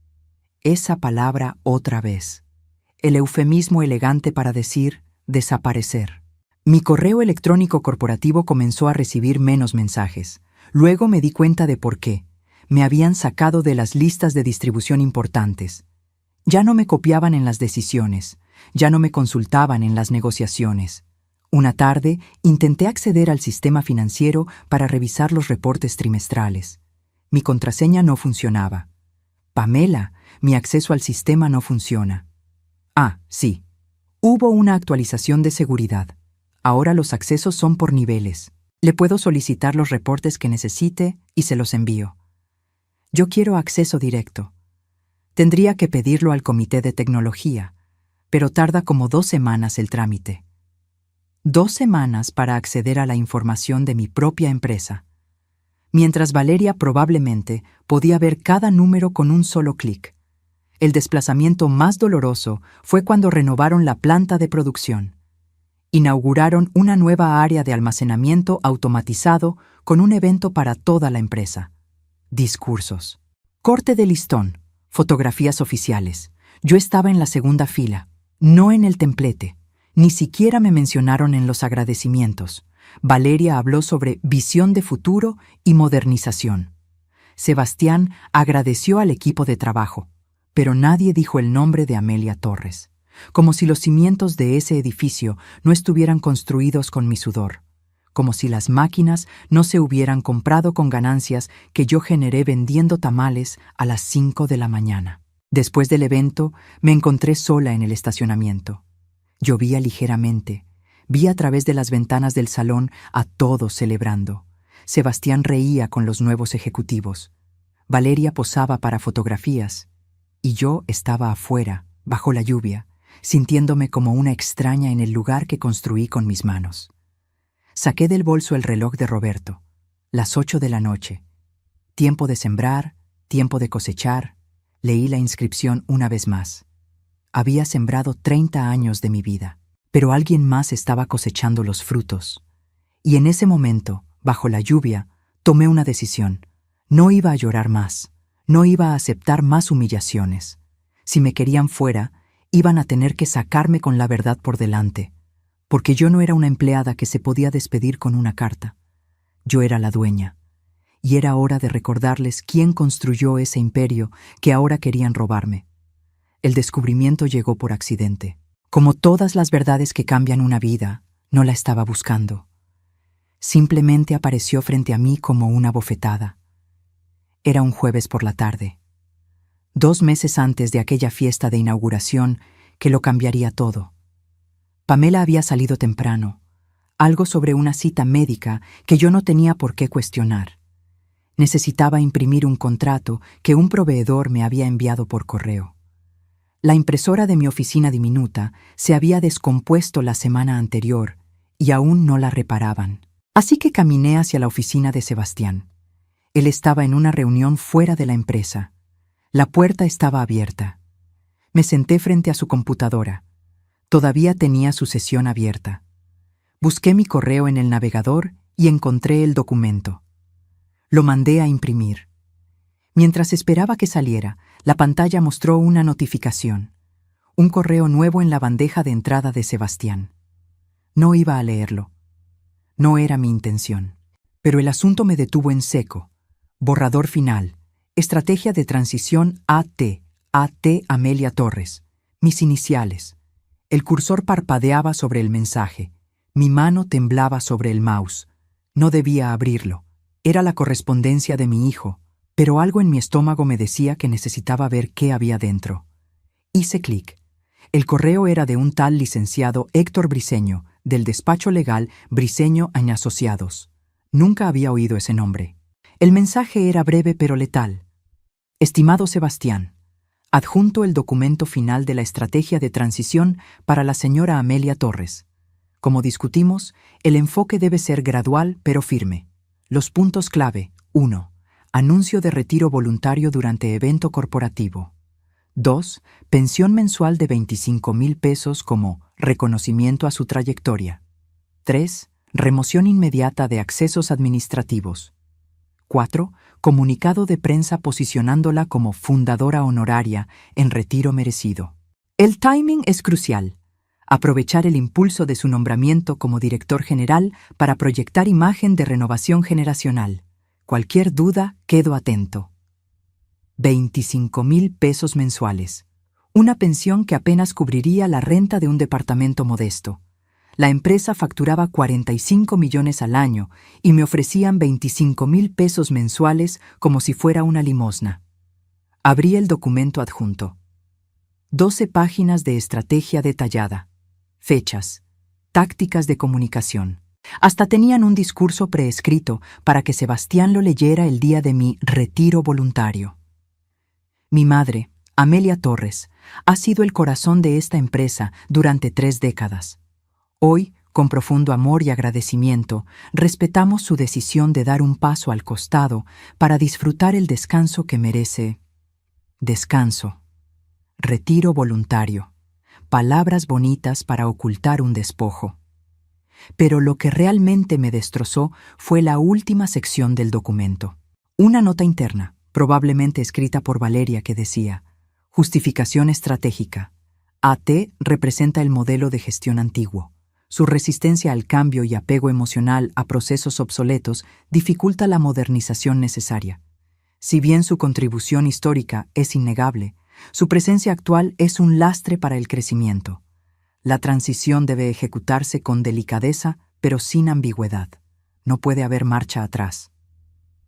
Esa palabra otra vez. El eufemismo elegante para decir desaparecer. Mi correo electrónico corporativo comenzó a recibir menos mensajes. Luego me di cuenta de por qué. Me habían sacado de las listas de distribución importantes. Ya no me copiaban en las decisiones. Ya no me consultaban en las negociaciones. Una tarde intenté acceder al sistema financiero para revisar los reportes trimestrales. Mi contraseña no funcionaba. Pamela, mi acceso al sistema no funciona. Ah, sí. Hubo una actualización de seguridad. Ahora los accesos son por niveles. Le puedo solicitar los reportes que necesite y se los envío. Yo quiero acceso directo. Tendría que pedirlo al comité de tecnología, pero tarda como 2 semanas el trámite. 2 semanas para acceder a la información de mi propia empresa. Mientras Valeria probablemente podía ver cada número con un solo clic. El desplazamiento más doloroso fue cuando renovaron la planta de producción. Inauguraron una nueva área de almacenamiento automatizado con un evento para toda la empresa. Discursos. Corte de listón. Fotografías oficiales. Yo estaba en la segunda fila, no en el templete. Ni siquiera me mencionaron en los agradecimientos. Valeria habló sobre visión de futuro y modernización. Sebastián agradeció al equipo de trabajo, pero nadie dijo el nombre de Amelia Torres, como si los cimientos de ese edificio no estuvieran construidos con mi sudor, como si las máquinas no se hubieran comprado con ganancias que yo generé vendiendo tamales a las 5 de la mañana. Después del evento, me encontré sola en el estacionamiento. Llovía ligeramente. Vi a través de las ventanas del salón a todos celebrando. Sebastián reía con los nuevos ejecutivos. Valeria posaba para fotografías. Y yo estaba afuera, bajo la lluvia, sintiéndome como una extraña en el lugar que construí con mis manos. Saqué del bolso el reloj de Roberto. Las 8 de la noche. Tiempo de sembrar, tiempo de cosechar. Leí la inscripción una vez más. Había sembrado 30 años de mi vida, pero alguien más estaba cosechando los frutos. Y en ese momento, bajo la lluvia, tomé una decisión. No iba a llorar más, no iba a aceptar más humillaciones. Si me querían fuera, iban a tener que sacarme con la verdad por delante, porque yo no era una empleada que se podía despedir con una carta. Yo era la dueña, y era hora de recordarles quién construyó ese imperio que ahora querían robarme. El descubrimiento llegó por accidente. Como todas las verdades que cambian una vida, no la estaba buscando. Simplemente apareció frente a mí como una bofetada. Era un jueves por la tarde. 2 meses antes de aquella fiesta de inauguración que lo cambiaría todo. Pamela había salido temprano, algo sobre una cita médica que yo no tenía por qué cuestionar. Necesitaba imprimir un contrato que un proveedor me había enviado por correo. La impresora de mi oficina diminuta se había descompuesto la semana anterior y aún no la reparaban. Así que caminé hacia la oficina de Sebastián. Él estaba en una reunión fuera de la empresa. La puerta estaba abierta. Me senté frente a su computadora. Todavía tenía su sesión abierta. Busqué mi correo en el navegador y encontré el documento. Lo mandé a imprimir. Mientras esperaba que saliera, la pantalla mostró una notificación. Un correo nuevo en la bandeja de entrada de Sebastián. No iba a leerlo. No era mi intención. Pero el asunto me detuvo en seco. Borrador final. Estrategia de transición AT. AT Amelia Torres. Mis iniciales. El cursor parpadeaba sobre el mensaje. Mi mano temblaba sobre el mouse. No debía abrirlo. Era la correspondencia de mi hijo, pero algo en mi estómago me decía que necesitaba ver qué había dentro. Hice clic. El correo era de un tal licenciado Héctor Briceño, del despacho legal Briceño & Asociados. Nunca había oído ese nombre. El mensaje era breve pero letal. Estimado Sebastián, adjunto el documento final de la estrategia de transición para la señora Amelia Torres. Como discutimos, el enfoque debe ser gradual pero firme. Los puntos clave: 1. Anuncio de retiro voluntario durante evento corporativo. 2. Pensión mensual de 25,000 pesos como reconocimiento a su trayectoria. 3. Remoción inmediata de accesos administrativos. 4. Comunicado de prensa posicionándola como fundadora honoraria en retiro merecido. El timing es crucial. Aprovechar el impulso de su nombramiento como director general para proyectar imagen de renovación generacional. Cualquier duda, quedo atento. 25,000 pesos mensuales. Una pensión que apenas cubriría la renta de un departamento modesto. La empresa facturaba 45 millones al año y me ofrecían 25,000 pesos mensuales como si fuera una limosna. Abrí el documento adjunto. 12 páginas de estrategia detallada. Fechas. Tácticas de comunicación. Hasta tenían un discurso preescrito para que Sebastián lo leyera el día de mi retiro voluntario. Mi madre, Amelia Torres, ha sido el corazón de esta empresa durante 3 décadas. Hoy, con profundo amor y agradecimiento, respetamos su decisión de dar un paso al costado para disfrutar el descanso que merece. Descanso. Retiro voluntario. Palabras bonitas para ocultar un despojo. Pero lo que realmente me destrozó fue la última sección del documento. Una nota interna, probablemente escrita por Valeria, que decía: justificación estratégica. AT representa el modelo de gestión antiguo. Su resistencia al cambio y apego emocional a procesos obsoletos dificulta la modernización necesaria. Si bien su contribución histórica es innegable, su presencia actual es un lastre para el crecimiento. La transición debe ejecutarse con delicadeza, pero sin ambigüedad. No puede haber marcha atrás.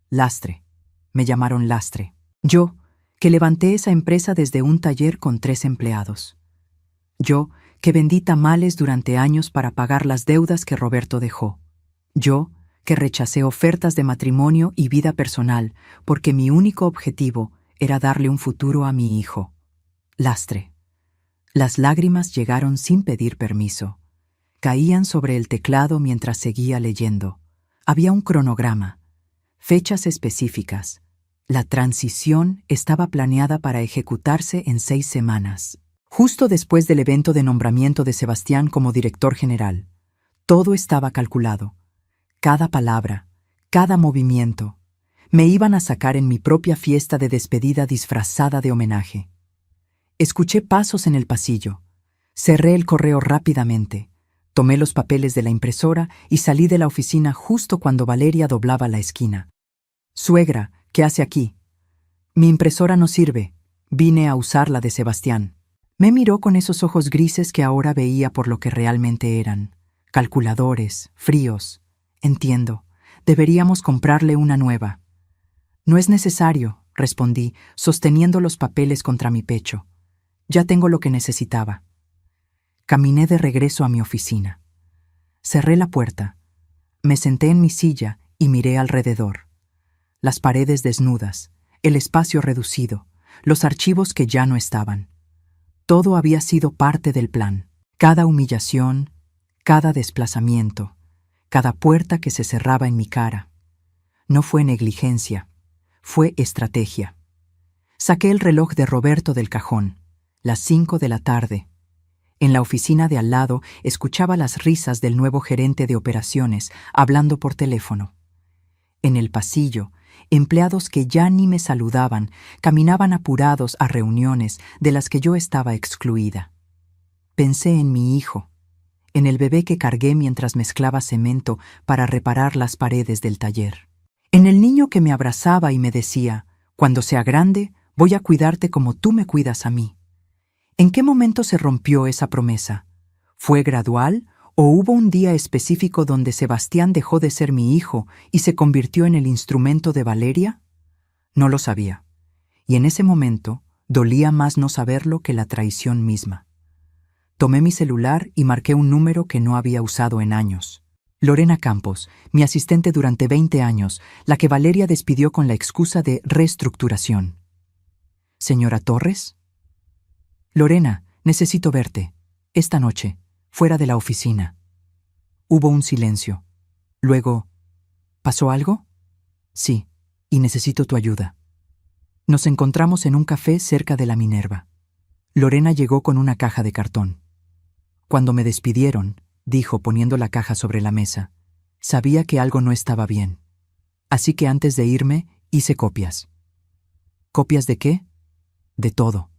Lastre. Me llamaron lastre. Yo, que levanté esa empresa desde un taller con 3 empleados. Yo, que vendí tamales durante años para pagar las deudas que Roberto dejó. Yo, que rechacé ofertas de matrimonio y vida personal porque mi único objetivo era darle un futuro a mi hijo. Lastre. Las lágrimas llegaron sin pedir permiso. Caían sobre el teclado mientras seguía leyendo. Había un cronograma. Fechas específicas. La transición estaba planeada para ejecutarse en 6 semanas. Justo después del evento de nombramiento de Sebastián como director general. Todo estaba calculado. Cada palabra, cada movimiento. Me iban a sacar en mi propia fiesta de despedida disfrazada de homenaje. Escuché pasos en el pasillo. Cerré el correo rápidamente. Tomé los papeles de la impresora y salí de la oficina justo cuando Valeria doblaba la esquina. «Suegra, ¿qué hace aquí?» «Mi impresora no sirve. Vine a usar la de Sebastián». Me miró con esos ojos grises que ahora veía por lo que realmente eran. Calculadores, fríos. Entiendo. Deberíamos comprarle una nueva. No es necesario, respondí, sosteniendo los papeles contra mi pecho. Ya tengo lo que necesitaba. Caminé de regreso a mi oficina. Cerré la puerta. Me senté en mi silla y miré alrededor. Las paredes desnudas, el espacio reducido, los archivos que ya no estaban. Todo había sido parte del plan. Cada humillación, cada desplazamiento, cada puerta que se cerraba en mi cara. No fue negligencia, fue estrategia. Saqué el reloj de Roberto del cajón, las 5 de la tarde. En la oficina de al lado escuchaba las risas del nuevo gerente de operaciones hablando por teléfono. En el pasillo, empleados que ya ni me saludaban caminaban apurados a reuniones de las que yo estaba excluida. Pensé en mi hijo, en el bebé que cargué mientras mezclaba cemento para reparar las paredes del taller. En el niño que me abrazaba y me decía: «Cuando sea grande, voy a cuidarte como tú me cuidas a mí». ¿En qué momento se rompió esa promesa? ¿Fue gradual o hubo un día específico donde Sebastián dejó de ser mi hijo y se convirtió en el instrumento de Valeria? No lo sabía. Y en ese momento dolía más no saberlo que la traición misma. Tomé mi celular y marqué un número que no había usado en años. Lorena Campos, mi asistente durante 20 años, la que Valeria despidió con la excusa de reestructuración. ¿Señora Torres? Lorena, necesito verte. Esta noche, fuera de la oficina. Hubo un silencio. Luego, ¿pasó algo? Sí, y necesito tu ayuda. Nos encontramos en un café cerca de la Minerva. Lorena llegó con una caja de cartón. Cuando me despidieron, dijo poniendo la caja sobre la mesa. Sabía que algo no estaba bien. Así que antes de irme, hice copias. ¿Copias de qué? De todo.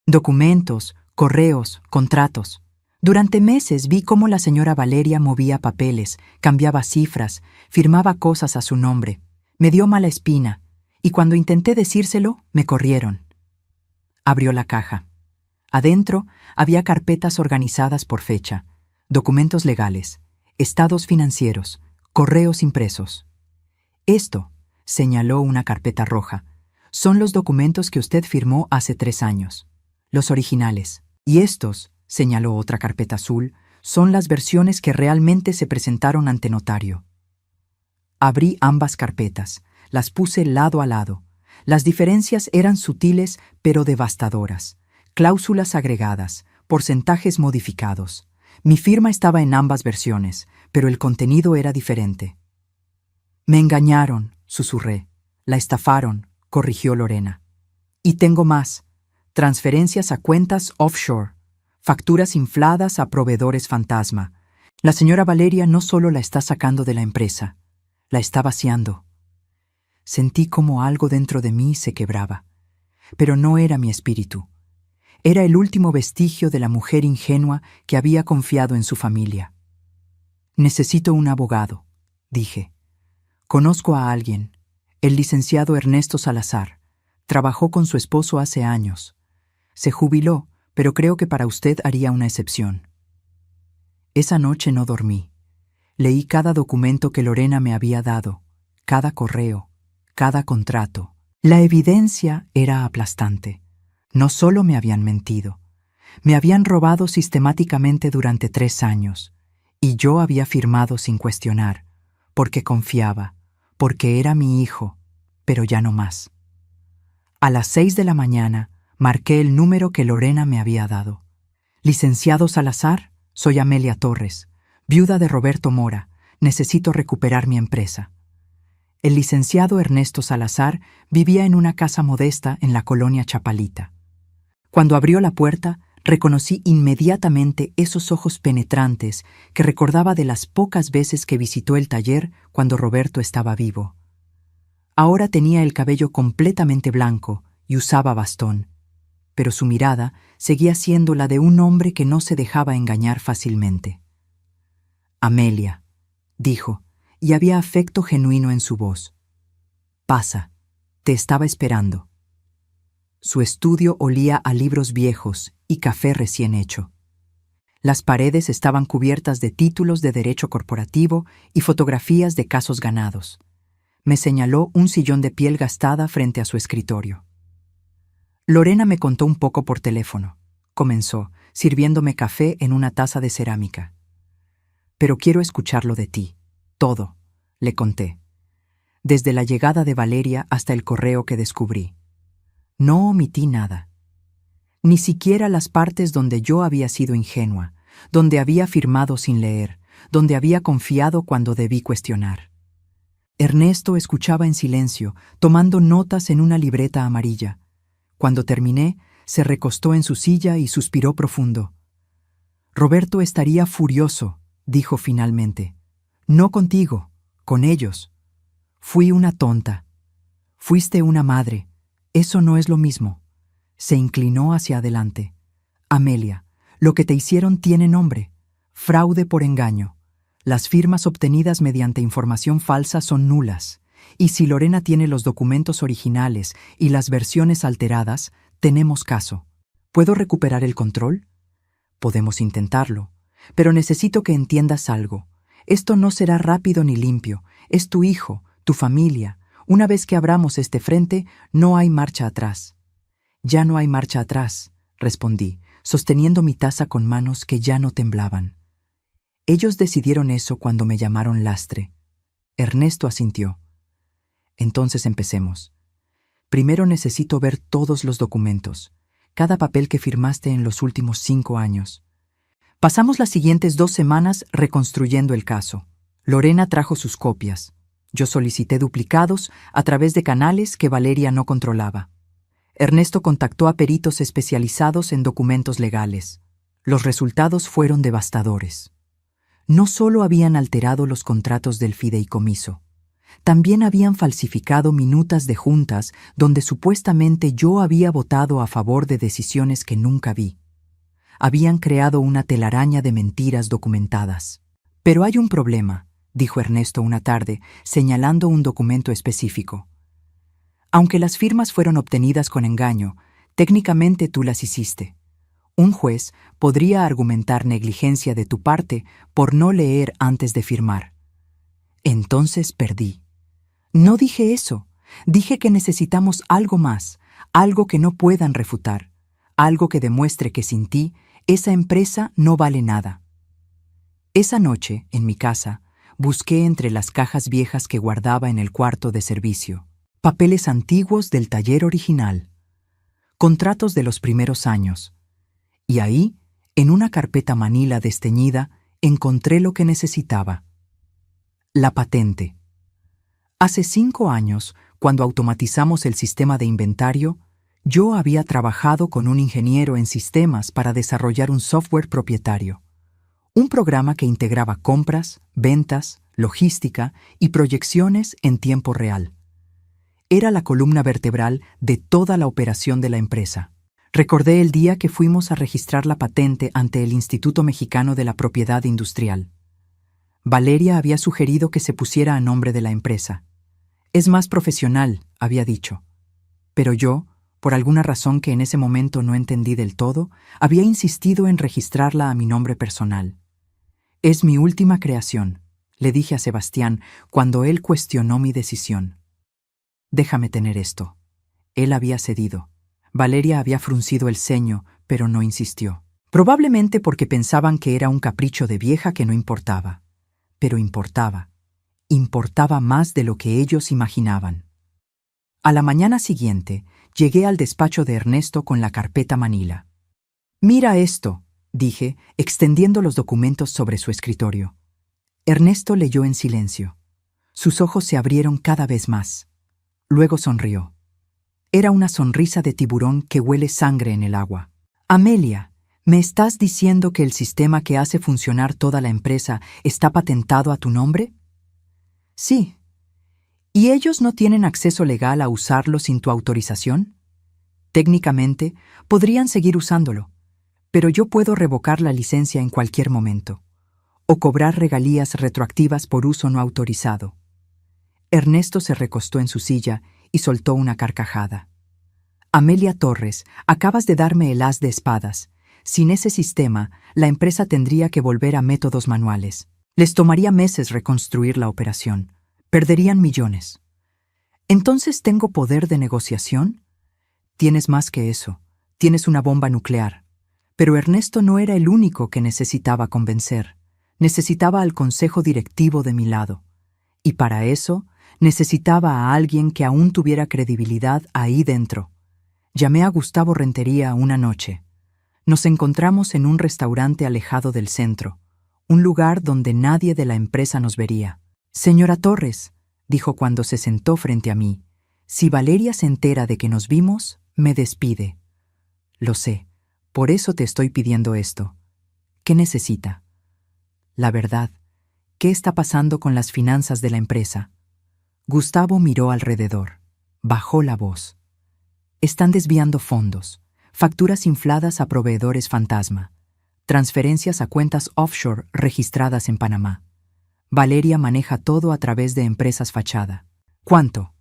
Documentos, correos, contratos. Durante meses vi cómo la señora Valeria movía papeles, cambiaba cifras, firmaba cosas a su nombre. Me dio mala espina, y cuando intenté decírselo, me corrieron. Abrió la caja. Adentro había carpetas organizadas por fecha, documentos legales, estados financieros, correos impresos. Esto, señaló una carpeta roja, son los documentos que usted firmó hace 3 años, los originales. Y estos, señaló otra carpeta azul, son las versiones que realmente se presentaron ante notario. Abrí ambas carpetas, las puse lado a lado. Las diferencias eran sutiles pero devastadoras. Cláusulas agregadas, porcentajes modificados. Mi firma estaba en ambas versiones, pero el contenido era diferente. Me engañaron, susurré. La estafaron, corrigió Lorena. Y tengo más. Transferencias a cuentas offshore. Facturas infladas a proveedores fantasma. La señora Valeria no solo la está sacando de la empresa, la está vaciando. Sentí como algo dentro de mí se quebraba. Pero no era mi espíritu. Era el último vestigio de la mujer ingenua que había confiado en su familia. Necesito un abogado, dije. Conozco a alguien, el licenciado Ernesto Salazar. Trabajó con su esposo hace años. Se jubiló, pero creo que para usted haría una excepción. Esa noche no dormí. Leí cada documento que Lorena me había dado, cada correo, cada contrato. La evidencia era aplastante. No solo me habían mentido, me habían robado sistemáticamente durante 3 años, y yo había firmado sin cuestionar, porque confiaba, porque era mi hijo, pero ya no más. A las 6 de la mañana, marqué el número que Lorena me había dado. Licenciado Salazar, soy Amelia Torres, viuda de Roberto Mora, necesito recuperar mi empresa. El licenciado Ernesto Salazar vivía en una casa modesta en la colonia Chapalita. Cuando abrió la puerta, reconocí inmediatamente esos ojos penetrantes que recordaba de las pocas veces que visitó el taller cuando Roberto estaba vivo. Ahora tenía el cabello completamente blanco y usaba bastón, pero su mirada seguía siendo la de un hombre que no se dejaba engañar fácilmente. Amelia, dijo, y había afecto genuino en su voz. Pasa, te estaba esperando. Su estudio olía a libros viejos y café recién hecho. Las paredes estaban cubiertas de títulos de derecho corporativo y fotografías de casos ganados. Me señaló un sillón de piel gastada frente a su escritorio. Lorena me contó un poco por teléfono. Comenzó, sirviéndome café en una taza de cerámica. Pero quiero escucharlo de ti. Todo, le conté. Desde la llegada de Valeria hasta el correo que descubrí. No omití nada. Ni siquiera las partes donde yo había sido ingenua, donde había firmado sin leer, donde había confiado cuando debí cuestionar. Ernesto escuchaba en silencio, tomando notas en una libreta amarilla. Cuando terminé, se recostó en su silla y suspiró profundo. Roberto estaría furioso, dijo finalmente. No contigo, con ellos. Fui una tonta. Fuiste una madre. Eso no es lo mismo. Se inclinó hacia adelante. Amelia, lo que te hicieron tiene nombre. Fraude por engaño. Las firmas obtenidas mediante información falsa son nulas. Y si Lorena tiene los documentos originales y las versiones alteradas, tenemos caso. ¿Puedo recuperar el control? Podemos intentarlo. Pero necesito que entiendas algo. Esto no será rápido ni limpio. Es tu hijo, tu familia. Una vez que abramos este frente, no hay marcha atrás. Ya no hay marcha atrás, respondí, sosteniendo mi taza con manos que ya no temblaban. Ellos decidieron eso cuando me llamaron lastre. Ernesto asintió. Entonces empecemos. Primero necesito ver todos los documentos, cada papel que firmaste en los últimos 5 años. Pasamos las siguientes 2 semanas reconstruyendo el caso. Lorena trajo sus copias. Yo solicité duplicados a través de canales que Valeria no controlaba. Ernesto contactó a peritos especializados en documentos legales. Los resultados fueron devastadores. No solo habían alterado los contratos del fideicomiso, también habían falsificado minutas de juntas donde supuestamente yo había votado a favor de decisiones que nunca vi. Habían creado una telaraña de mentiras documentadas. Pero hay un problema, dijo Ernesto una tarde, señalando un documento específico. Aunque las firmas fueron obtenidas con engaño, técnicamente tú las hiciste. Un juez podría argumentar negligencia de tu parte por no leer antes de firmar. Entonces perdí. No dije eso. Dije que necesitamos algo más, algo que no puedan refutar, algo que demuestre que sin ti, esa empresa no vale nada. Esa noche, en mi casa, busqué entre las cajas viejas que guardaba en el cuarto de servicio, papeles antiguos del taller original, contratos de los primeros años, y ahí, en una carpeta manila desteñida, encontré lo que necesitaba. La patente. Hace 5 años, cuando automatizamos el sistema de inventario, yo había trabajado con un ingeniero en sistemas para desarrollar un software propietario. Un programa que integraba compras, ventas, logística y proyecciones en tiempo real. Era la columna vertebral de toda la operación de la empresa. Recordé el día que fuimos a registrar la patente ante el Instituto Mexicano de la Propiedad Industrial. Valeria había sugerido que se pusiera a nombre de la empresa. Es más profesional, había dicho. Pero yo, por alguna razón que en ese momento no entendí del todo, había insistido en registrarla a mi nombre personal. Es mi última creación, le dije a Sebastián cuando él cuestionó mi decisión. Déjame tener esto. Él había cedido. Valeria había fruncido el ceño, pero no insistió. Probablemente porque pensaban que era un capricho de vieja que no importaba. Pero importaba. Importaba más de lo que ellos imaginaban. A la mañana siguiente, llegué al despacho de Ernesto con la carpeta manila. «Mira esto», dije, extendiendo los documentos sobre su escritorio. Ernesto leyó en silencio. Sus ojos se abrieron cada vez más. Luego sonrió. Era una sonrisa de tiburón que huele sangre en el agua. «Amelia, ¿me estás diciendo que el sistema que hace funcionar toda la empresa está patentado a tu nombre?» «Sí». ¿Y ellos no tienen acceso legal a usarlo sin tu autorización? Técnicamente, podrían seguir usándolo, pero yo puedo revocar la licencia en cualquier momento, o cobrar regalías retroactivas por uso no autorizado. Ernesto se recostó en su silla y soltó una carcajada. Amelia Torres, acabas de darme el as de espadas. Sin ese sistema, la empresa tendría que volver a métodos manuales. Les tomaría meses reconstruir la operación. Perderían millones. ¿Entonces tengo poder de negociación? Tienes más que eso. Tienes una bomba nuclear. Pero Ernesto no era el único que necesitaba convencer. Necesitaba al consejo directivo de mi lado. Y para eso, necesitaba a alguien que aún tuviera credibilidad ahí dentro. Llamé a Gustavo Rentería una noche. Nos encontramos en un restaurante alejado del centro, un lugar donde nadie de la empresa nos vería. «Señora Torres», dijo cuando se sentó frente a mí, «si Valeria se entera de que nos vimos, me despide». «Lo sé, por eso te estoy pidiendo esto. ¿Qué necesita?» «La verdad, ¿qué está pasando con las finanzas de la empresa?» Gustavo miró alrededor. Bajó la voz. «Están desviando fondos, facturas infladas a proveedores fantasma, transferencias a cuentas offshore registradas en Panamá. Valeria maneja todo a través de empresas fachada». «¿Cuánto?»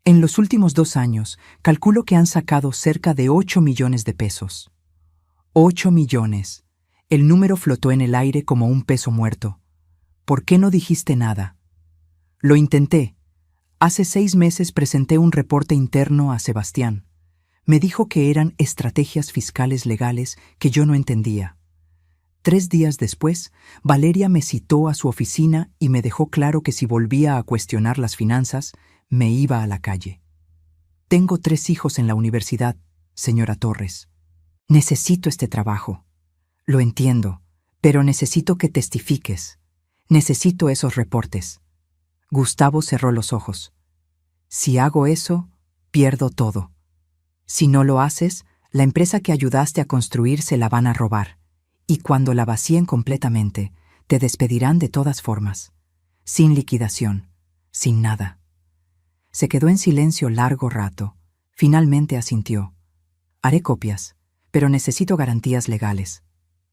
«En los últimos 2 años, calculo que han sacado cerca de 8 millones de pesos». 8 millones. El número flotó en el aire como un peso muerto. «¿Por qué no dijiste nada?» «Lo intenté. Hace 6 meses presenté un reporte interno a Sebastián. Me dijo que eran estrategias fiscales legales que yo no entendía. 3 días después, Valeria me citó a su oficina y me dejó claro que si volvía a cuestionar las finanzas, me iba a la calle. Tengo 3 hijos en la universidad, señora Torres. Necesito este trabajo. Lo entiendo, pero necesito que testifiques. Necesito esos reportes». Gustavo cerró los ojos. «Si hago eso, pierdo todo. Si no lo haces, la empresa que ayudaste a construir se la van a robar. Y cuando la vacíen completamente, Te despedirán de todas formas, sin liquidación, sin nada. Se quedó en silencio largo rato. Finalmente asintió. Haré copias, pero necesito garantías legales.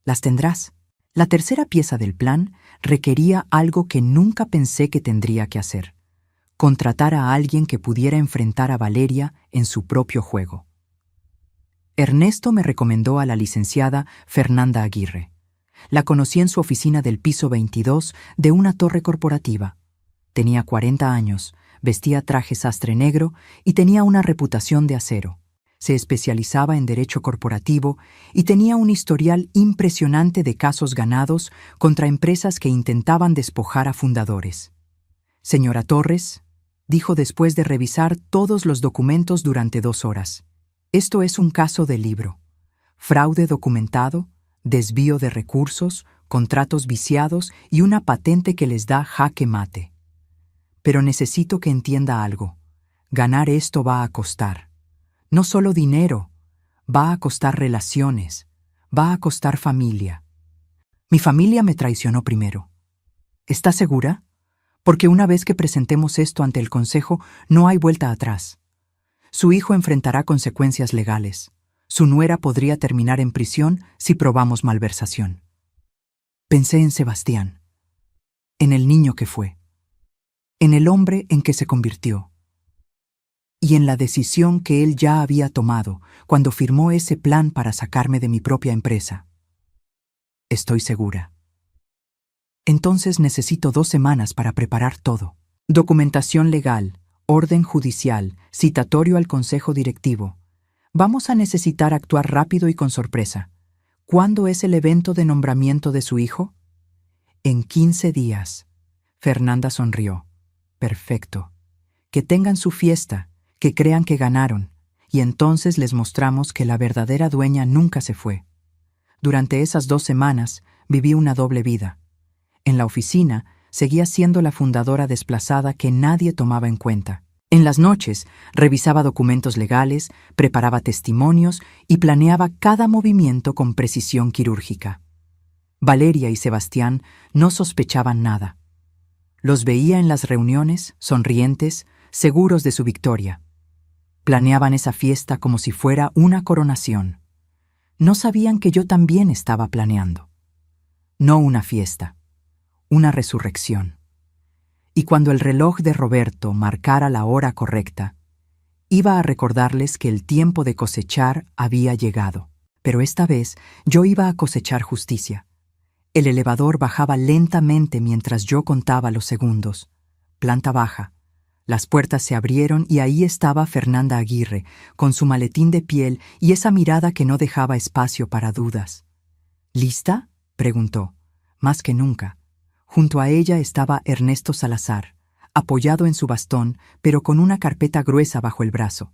¿Las tendrás? La tercera pieza del plan requería algo que nunca pensé que tendría que hacer: contratar a alguien que pudiera enfrentar a Valeria en su propio juego. Ernesto me recomendó a la licenciada Fernanda Aguirre. La conocí en su oficina del piso 22 de una torre corporativa. Tenía 40 años, vestía traje sastre negro y tenía una reputación de acero. Se especializaba en derecho corporativo y tenía un historial impresionante de casos ganados contra empresas que intentaban despojar a fundadores. «Señora Torres», dijo después de revisar todos los documentos durante 2 horas, «esto es un caso de libro. Fraude documentado, desvío de recursos, contratos viciados y una patente que les da jaque mate. Pero necesito que entienda algo. Ganar esto va a costar. No solo dinero, va a costar relaciones, va a costar familia. Mi familia me traicionó primero. ¿Está segura? Porque una vez que presentemos esto ante el Consejo, no hay vuelta atrás. Su hijo enfrentará consecuencias legales. Su nuera podría terminar en prisión si probamos malversación». Pensé en Sebastián, en el niño que fue, en el hombre en que se convirtió, y en la decisión que él ya había tomado cuando firmó ese plan para sacarme de mi propia empresa. Estoy segura. Entonces necesito 2 semanas para preparar todo. Documentación legal, orden judicial, citatorio al consejo directivo. Vamos a necesitar actuar rápido y con sorpresa. ¿Cuándo es el evento de nombramiento de su hijo? En 15 días. Fernanda sonrió. Perfecto. Que tengan su fiesta, que crean que ganaron, y entonces les mostramos que la verdadera dueña nunca se fue. Durante esas 2 semanas viví una doble vida. En la oficina seguía siendo la fundadora desplazada que nadie tomaba en cuenta. En las noches revisaba documentos legales, preparaba testimonios y planeaba cada movimiento con precisión quirúrgica. Valeria y Sebastián no sospechaban nada. Los veía en las reuniones, sonrientes, seguros de su victoria. Planeaban esa fiesta como si fuera una coronación. No sabían que yo también estaba planeando. No una fiesta, una resurrección. Y cuando el reloj de Roberto marcara la hora correcta, iba a recordarles que el tiempo de cosechar había llegado. Pero esta vez yo iba a cosechar justicia. El elevador bajaba lentamente mientras yo contaba los segundos. Planta baja. Las puertas se abrieron y ahí estaba Fernanda Aguirre, con su maletín de piel y esa mirada que no dejaba espacio para dudas. «¿Lista?», preguntó. Más que nunca. Junto a ella estaba Ernesto Salazar, apoyado en su bastón, pero con una carpeta gruesa bajo el brazo,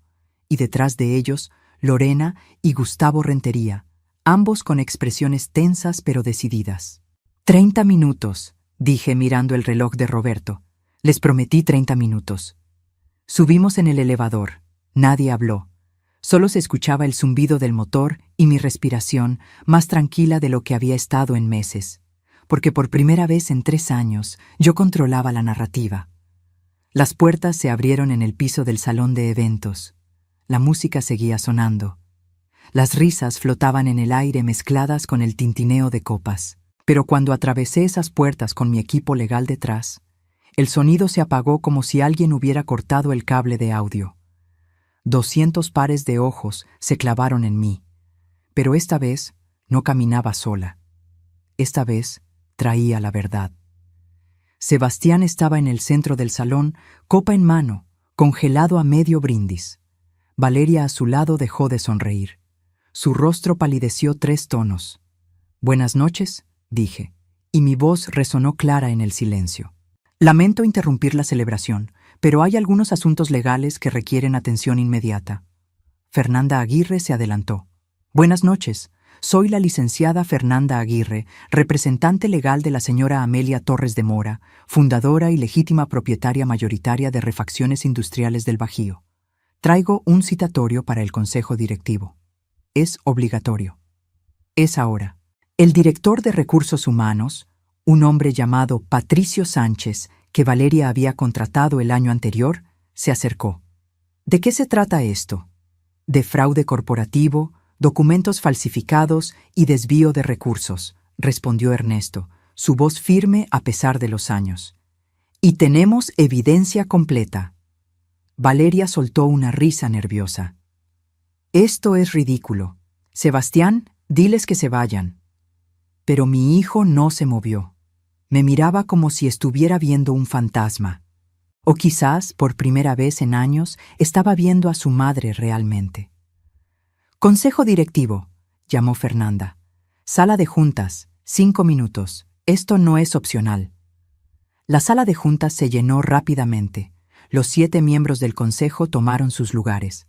y detrás de ellos, Lorena y Gustavo Rentería, ambos con expresiones tensas pero decididas. 30 minutos, dije mirando el reloj de Roberto. Les prometí 30 minutos. Subimos en el elevador. Nadie habló. Solo se escuchaba el zumbido del motor y mi respiración, más tranquila de lo que había estado en meses, porque por primera vez en 3 años yo controlaba la narrativa. Las puertas se abrieron en el piso del salón de eventos. La música seguía sonando. Las risas flotaban en el aire mezcladas con el tintineo de copas. Pero cuando atravesé esas puertas con mi equipo legal detrás, el sonido se apagó como si alguien hubiera cortado el cable de audio. 200 pares de ojos se clavaron en mí. Pero esta vez no caminaba sola. Esta vez traía la verdad. Sebastián estaba en el centro del salón, copa en mano, congelado a medio brindis. Valeria a su lado dejó de sonreír. Su rostro palideció 3 tonos. «Buenas noches», dije, y mi voz resonó clara en el silencio. «Lamento interrumpir la celebración, pero hay algunos asuntos legales que requieren atención inmediata». Fernanda Aguirre se adelantó. «Buenas noches. Soy la licenciada Fernanda Aguirre, representante legal de la señora Amelia Torres de Mora, fundadora y legítima propietaria mayoritaria de Refacciones Industriales del Bajío. Traigo un citatorio para el Consejo Directivo. Es obligatorio. Es ahora. El director de Recursos Humanos, un hombre llamado Patricio Sánchez, que Valeria había contratado el año anterior, se acercó. ¿De qué se trata esto? De fraude corporativo, documentos falsificados y desvío de recursos, respondió Ernesto, su voz firme a pesar de los años. Y tenemos evidencia completa. Valeria soltó una risa nerviosa. Esto es ridículo. Sebastián, diles que se vayan. Pero mi hijo no se movió. Me miraba como si estuviera viendo un fantasma. O quizás, por primera vez en años, estaba viendo a su madre realmente. Consejo directivo, llamó Fernanda. Sala de juntas, 5 minutos. Esto no es opcional. La sala de juntas se llenó rápidamente. Los 7 miembros del consejo tomaron sus lugares.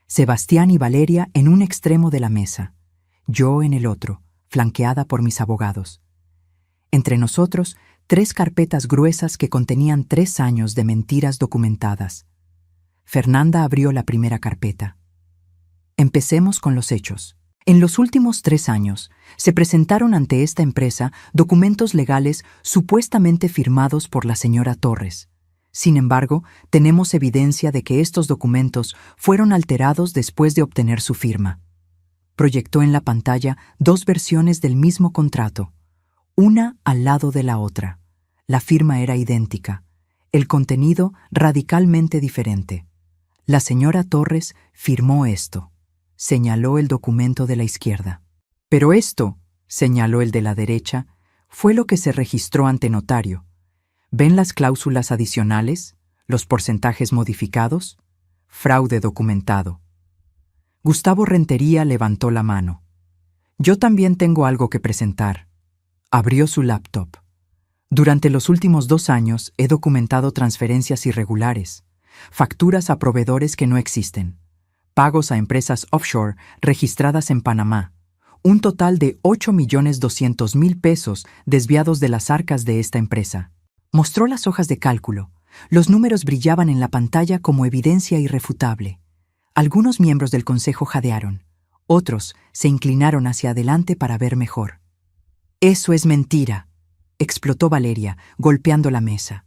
Sebastián y Valeria en un extremo de la mesa, yo en el otro, flanqueada por mis abogados. Entre nosotros, 3 carpetas gruesas que contenían 3 años de mentiras documentadas. Fernanda abrió la primera carpeta. Empecemos con los hechos. En los últimos 3 años, se presentaron ante esta empresa documentos legales supuestamente firmados por la señora Torres. Sin embargo, tenemos evidencia de que estos documentos fueron alterados después de obtener su firma. Proyectó en la pantalla 2 versiones del mismo contrato, una al lado de la otra. La firma era idéntica, el contenido radicalmente diferente. La señora Torres firmó esto. Señaló el documento de la izquierda. Pero esto, señaló el de la derecha, fue lo que se registró ante notario. ¿Ven las cláusulas adicionales? ¿Los porcentajes modificados? Fraude documentado. Gustavo Rentería levantó la mano. Yo también tengo algo que presentar. Abrió su laptop. Durante los últimos 2 años he documentado transferencias irregulares, facturas a proveedores que no existen, pagos a empresas offshore registradas en Panamá, un total de 8.200.000 pesos desviados de las arcas de esta empresa. Mostró las hojas de cálculo. Los números brillaban en la pantalla como evidencia irrefutable. Algunos miembros del consejo jadearon. Otros se inclinaron hacia adelante para ver mejor. «Eso es mentira», explotó Valeria, golpeando la mesa.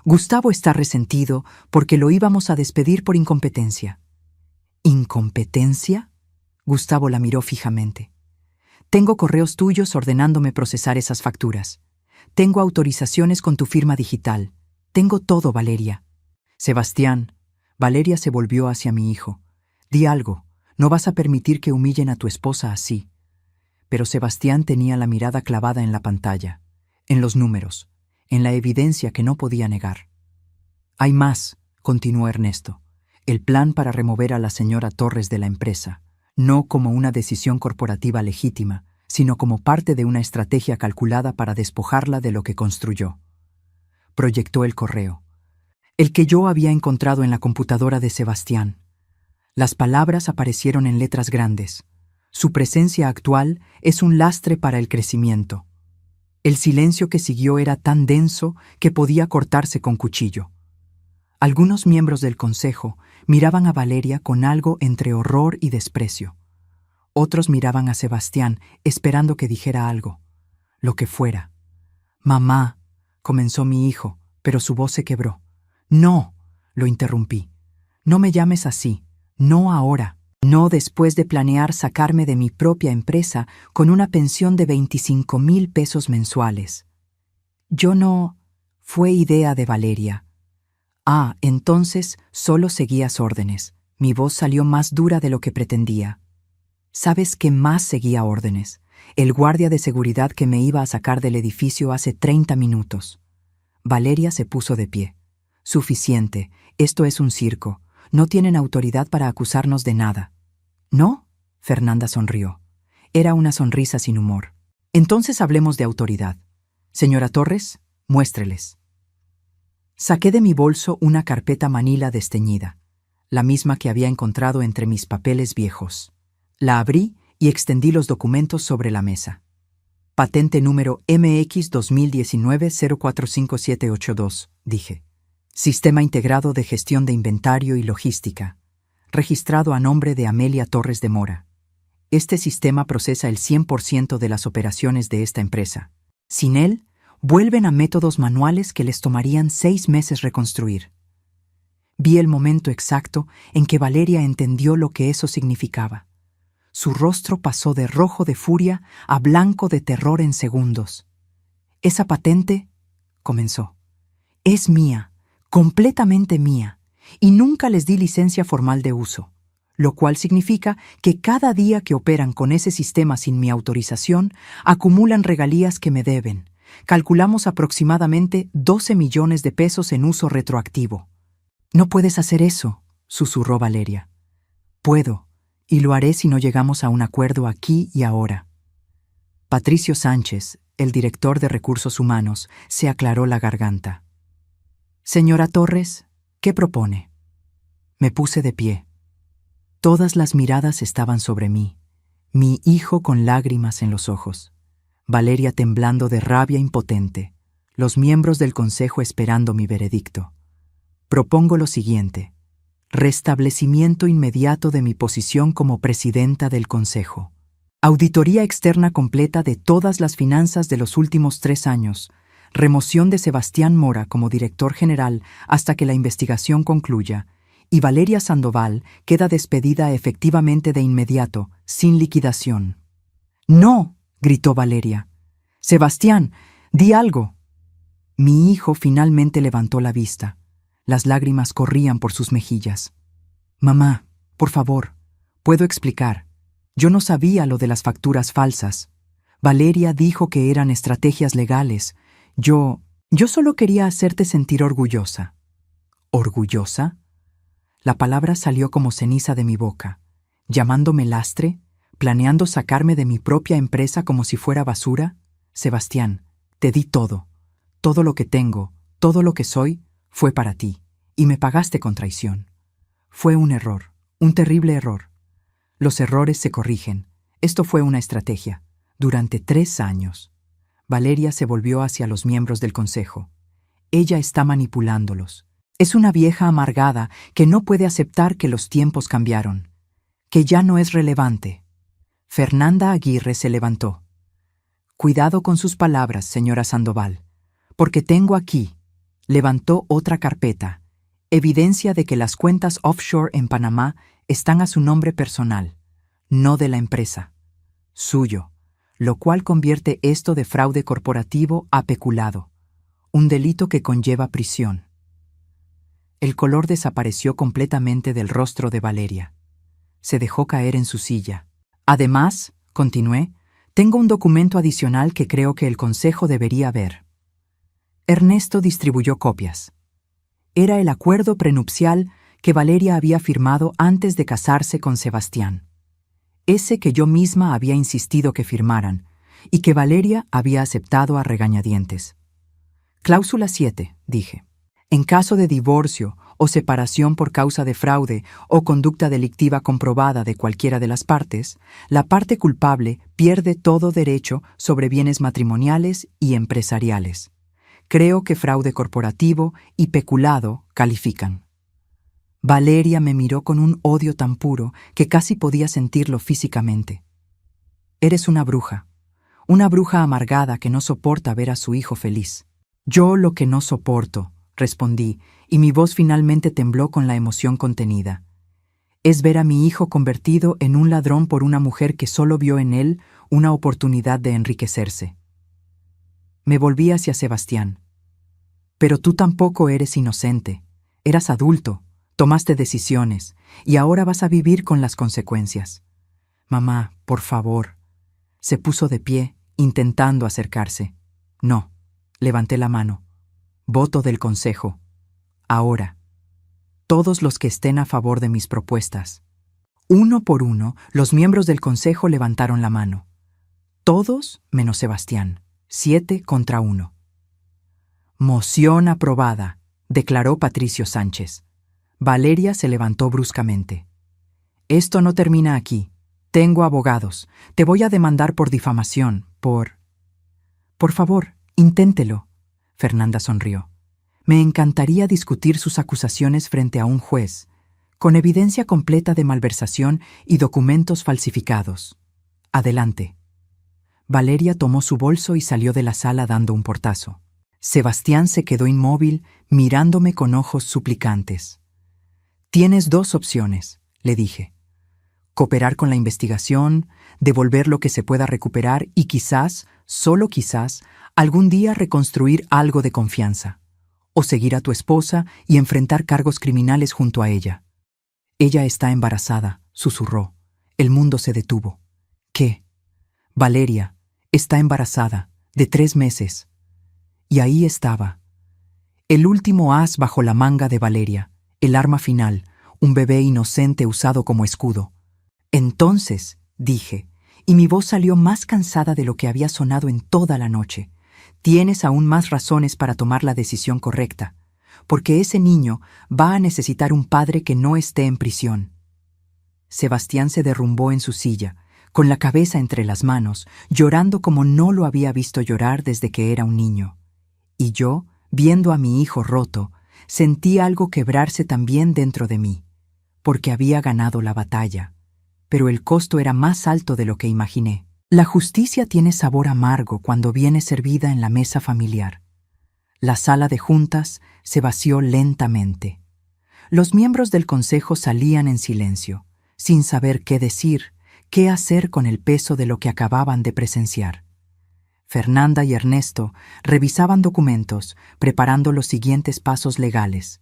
«Gustavo está resentido porque lo íbamos a despedir por incompetencia». ¿Incompetencia? Gustavo la miró fijamente. Tengo correos tuyos ordenándome procesar esas facturas. Tengo autorizaciones con tu firma digital. Tengo todo, Valeria. Sebastián, Valeria se volvió hacia mi hijo. Di algo, no vas a permitir que humillen a tu esposa así. Pero Sebastián tenía la mirada clavada en la pantalla, en los números, en la evidencia que no podía negar. Hay más, continuó Ernesto. El plan para remover a la señora Torres de la empresa, no como una decisión corporativa legítima, sino como parte de una estrategia calculada para despojarla de lo que construyó. Proyectó el correo, el que yo había encontrado en la computadora de Sebastián. Las palabras aparecieron en letras grandes. Su presencia actual es un lastre para el crecimiento. El silencio que siguió era tan denso que podía cortarse con cuchillo. Algunos miembros del consejo miraban a Valeria con algo entre horror y desprecio. Otros miraban a Sebastián esperando que dijera algo, lo que fuera. «Mamá», comenzó mi hijo, pero su voz se quebró. «No», lo interrumpí. «No me llames así, no ahora, no después de planear sacarme de mi propia empresa con una pensión de 25.000 pesos mensuales». «Yo no...» Fue idea de Valeria. «Ah, entonces solo seguías órdenes». Mi voz salió más dura de lo que pretendía. ¿Sabes qué más seguía órdenes? El guardia de seguridad que me iba a sacar del edificio hace 30 minutos. Valeria se puso de pie. «Suficiente, esto es un circo. No tienen autoridad para acusarnos de nada». «¿No?» Fernanda sonrió. Era una sonrisa sin humor. «Entonces hablemos de autoridad. Señora Torres, muéstreles». Saqué de mi bolso una carpeta manila desteñida, la misma que había encontrado entre mis papeles viejos. La abrí y extendí los documentos sobre la mesa. «Patente número MX 2019-045782», dije. «Sistema integrado de gestión de inventario y logística, registrado a nombre de Amelia Torres de Mora. Este sistema procesa el 100% de las operaciones de esta empresa. Sin él, Vuelven a métodos manuales que les tomarían 6 meses reconstruir. Vi el momento exacto en que Valeria entendió lo que eso significaba. Su rostro pasó de rojo de furia a blanco de terror en segundos. «Esa patente», comenzó, «es mía, completamente mía, y nunca les di licencia formal de uso, lo cual significa que cada día que operan con ese sistema sin mi autorización, acumulan regalías que me deben. Calculamos aproximadamente 12 millones de pesos en uso retroactivo». «No puedes hacer eso», susurró Valeria. «Puedo, y lo haré si no llegamos a un acuerdo aquí y ahora». Patricio Sánchez, el director de Recursos Humanos, se aclaró la garganta. «Señora Torres, ¿qué propone?». Me puse de pie. Todas las miradas estaban sobre mí, mi hijo con lágrimas en los ojos, Valeria temblando de rabia impotente, los miembros del consejo esperando mi veredicto. Propongo lo siguiente: restablecimiento inmediato de mi posición como presidenta del consejo. Auditoría externa completa de todas las finanzas de los últimos 3 años. Remoción de Sebastián Mora como director general hasta que la investigación concluya. Y Valeria Sandoval queda despedida efectivamente de inmediato, sin liquidación. «¡No!», gritó Valeria. «Sebastián, di algo». Mi hijo finalmente levantó la vista. Las lágrimas corrían por sus mejillas. «Mamá, por favor, puedo explicar. Yo no sabía lo de las facturas falsas. Valeria dijo que eran estrategias legales. Yo solo quería hacerte sentir orgullosa». «¿Orgullosa?». La palabra salió como ceniza de mi boca. ¿Llamándome lastre? ¿Planeando sacarme de mi propia empresa como si fuera basura? Sebastián, te di todo. Todo lo que tengo, todo lo que soy, fue para ti, y me pagaste con traición. Fue un error, un terrible error. Los errores se corrigen. Esto fue una estrategia. Durante 3 años. Valeria se volvió hacia los miembros del consejo. Ella está manipulándolos. Es una vieja amargada que no puede aceptar que los tiempos cambiaron, que ya no es relevante. Fernanda Aguirre se levantó. «Cuidado con sus palabras, señora Sandoval, porque tengo aquí», levantó otra carpeta, evidencia de que las cuentas offshore en Panamá están a su nombre personal, no de la empresa, suyo, lo cual convierte esto de fraude corporativo a peculado, un delito que conlleva prisión. El color desapareció completamente del rostro de Valeria. Se dejó caer en su silla. «Además», continué, «tengo un documento adicional que creo que el consejo debería ver». Ernesto distribuyó copias. Era el acuerdo prenupcial que Valeria había firmado antes de casarse con Sebastián. Ese que yo misma había insistido que firmaran y que Valeria había aceptado a regañadientes. «Cláusula 7», dije. «En caso de divorcio o separación por causa de fraude o conducta delictiva comprobada de cualquiera de las partes, la parte culpable pierde todo derecho sobre bienes matrimoniales y empresariales. Creo que fraude corporativo y peculado califican». Valeria me miró con un odio tan puro que casi podía sentirlo físicamente. «Eres una bruja amargada que no soporta ver a su hijo feliz». «Yo lo que no soporto», respondí, y mi voz finalmente tembló con la emoción contenida, «es ver a mi hijo convertido en un ladrón por una mujer que solo vio en él una oportunidad de enriquecerse». Me volví hacia Sebastián. «Pero tú tampoco eres inocente. Eras adulto, tomaste decisiones, y ahora vas a vivir con las consecuencias. Mamá, por favor». Se puso de pie, intentando acercarse. «No», levanté la mano. «Voto del consejo. Ahora. Todos los que estén a favor de mis propuestas». Uno por uno, los miembros del consejo levantaron la mano. Todos menos Sebastián. 7 contra 1. «Moción aprobada», declaró Patricio Sánchez. Valeria se levantó bruscamente. «Esto no termina aquí. Tengo abogados. Te voy a demandar por difamación, por...». «Por favor, inténtelo». Fernanda sonrió. «Me encantaría discutir sus acusaciones frente a un juez, con evidencia completa de malversación y documentos falsificados. Adelante». Valeria tomó su bolso y salió de la sala dando un portazo. Sebastián se quedó inmóvil, mirándome con ojos suplicantes. «Tienes dos opciones», le dije. «Cooperar con la investigación, devolver lo que se pueda recuperar y quizás, solo quizás, algún día reconstruir algo de confianza. O seguir a tu esposa y enfrentar cargos criminales junto a ella». «Ella está embarazada», susurró. El mundo se detuvo. «¿Qué?» «Valeria está embarazada, de 3 meses». Y ahí estaba. El último as bajo la manga de Valeria, el arma final, un bebé inocente usado como escudo. «Entonces», dije, y mi voz salió más cansada de lo que había sonado en toda la noche, «tienes aún más razones para tomar la decisión correcta, porque ese niño va a necesitar un padre que no esté en prisión». Sebastián se derrumbó en su silla, con la cabeza entre las manos, llorando como no lo había visto llorar desde que era un niño. Y yo, viendo a mi hijo roto, sentí algo quebrarse también dentro de mí, porque había ganado la batalla. Pero el costo era más alto de lo que imaginé. La justicia tiene sabor amargo cuando viene servida en la mesa familiar. La sala de juntas se vació lentamente. Los miembros del consejo salían en silencio, sin saber qué decir, qué hacer con el peso de lo que acababan de presenciar. Fernanda y Ernesto revisaban documentos, preparando los siguientes pasos legales.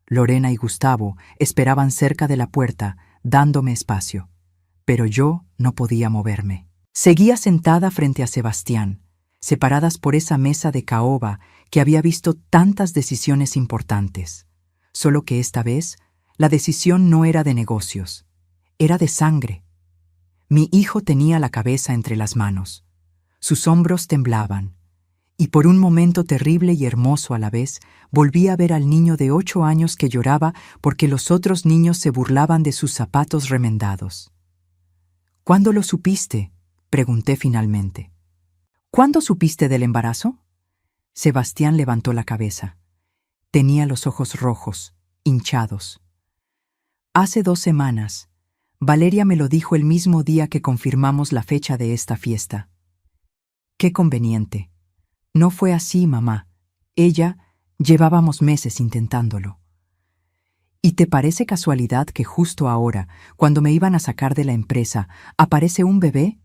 Lorena y Gustavo esperaban cerca de la puerta, dándome espacio. Pero yo no podía moverme. Seguía sentada frente a Sebastián, separadas por esa mesa de caoba que había visto tantas decisiones importantes. Solo que esta vez, la decisión no era de negocios, era de sangre. Mi hijo tenía la cabeza entre las manos. Sus hombros temblaban, y por un momento terrible y hermoso a la vez, volví a ver al niño de 8 años que lloraba porque los otros niños se burlaban de sus zapatos remendados. «¿Cuándo lo supiste?», pregunté finalmente. «¿Cuándo supiste del embarazo?». Sebastián levantó la cabeza. Tenía los ojos rojos, hinchados. «Hace 2 semanas. Valeria me lo dijo el mismo día que confirmamos la fecha de esta fiesta». «Qué conveniente». «No fue así, mamá. Llevábamos meses intentándolo». «¿Y te parece casualidad que justo ahora, cuando me iban a sacar de la empresa, aparece un bebé?».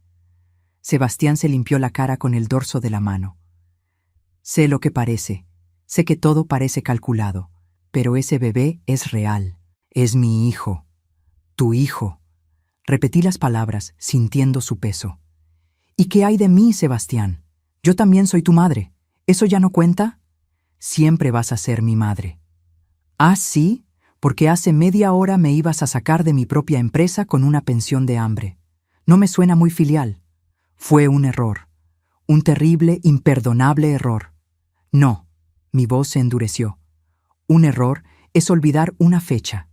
Sebastián se limpió la cara con el dorso de la mano. «Sé lo que parece. Sé que todo parece calculado. Pero ese bebé es real. Es mi hijo. Tu hijo». Repetí las palabras, sintiendo su peso. «¿Y qué hay de mí, Sebastián? Yo también soy tu madre. ¿Eso ya no cuenta?». «Siempre vas a ser mi madre». «¿Ah, sí? Porque hace media hora me ibas a sacar de mi propia empresa con una pensión de hambre. No me suena muy filial». «Fue un error. Un terrible, imperdonable error». «No». Mi voz se endureció. «Un error es olvidar una fecha,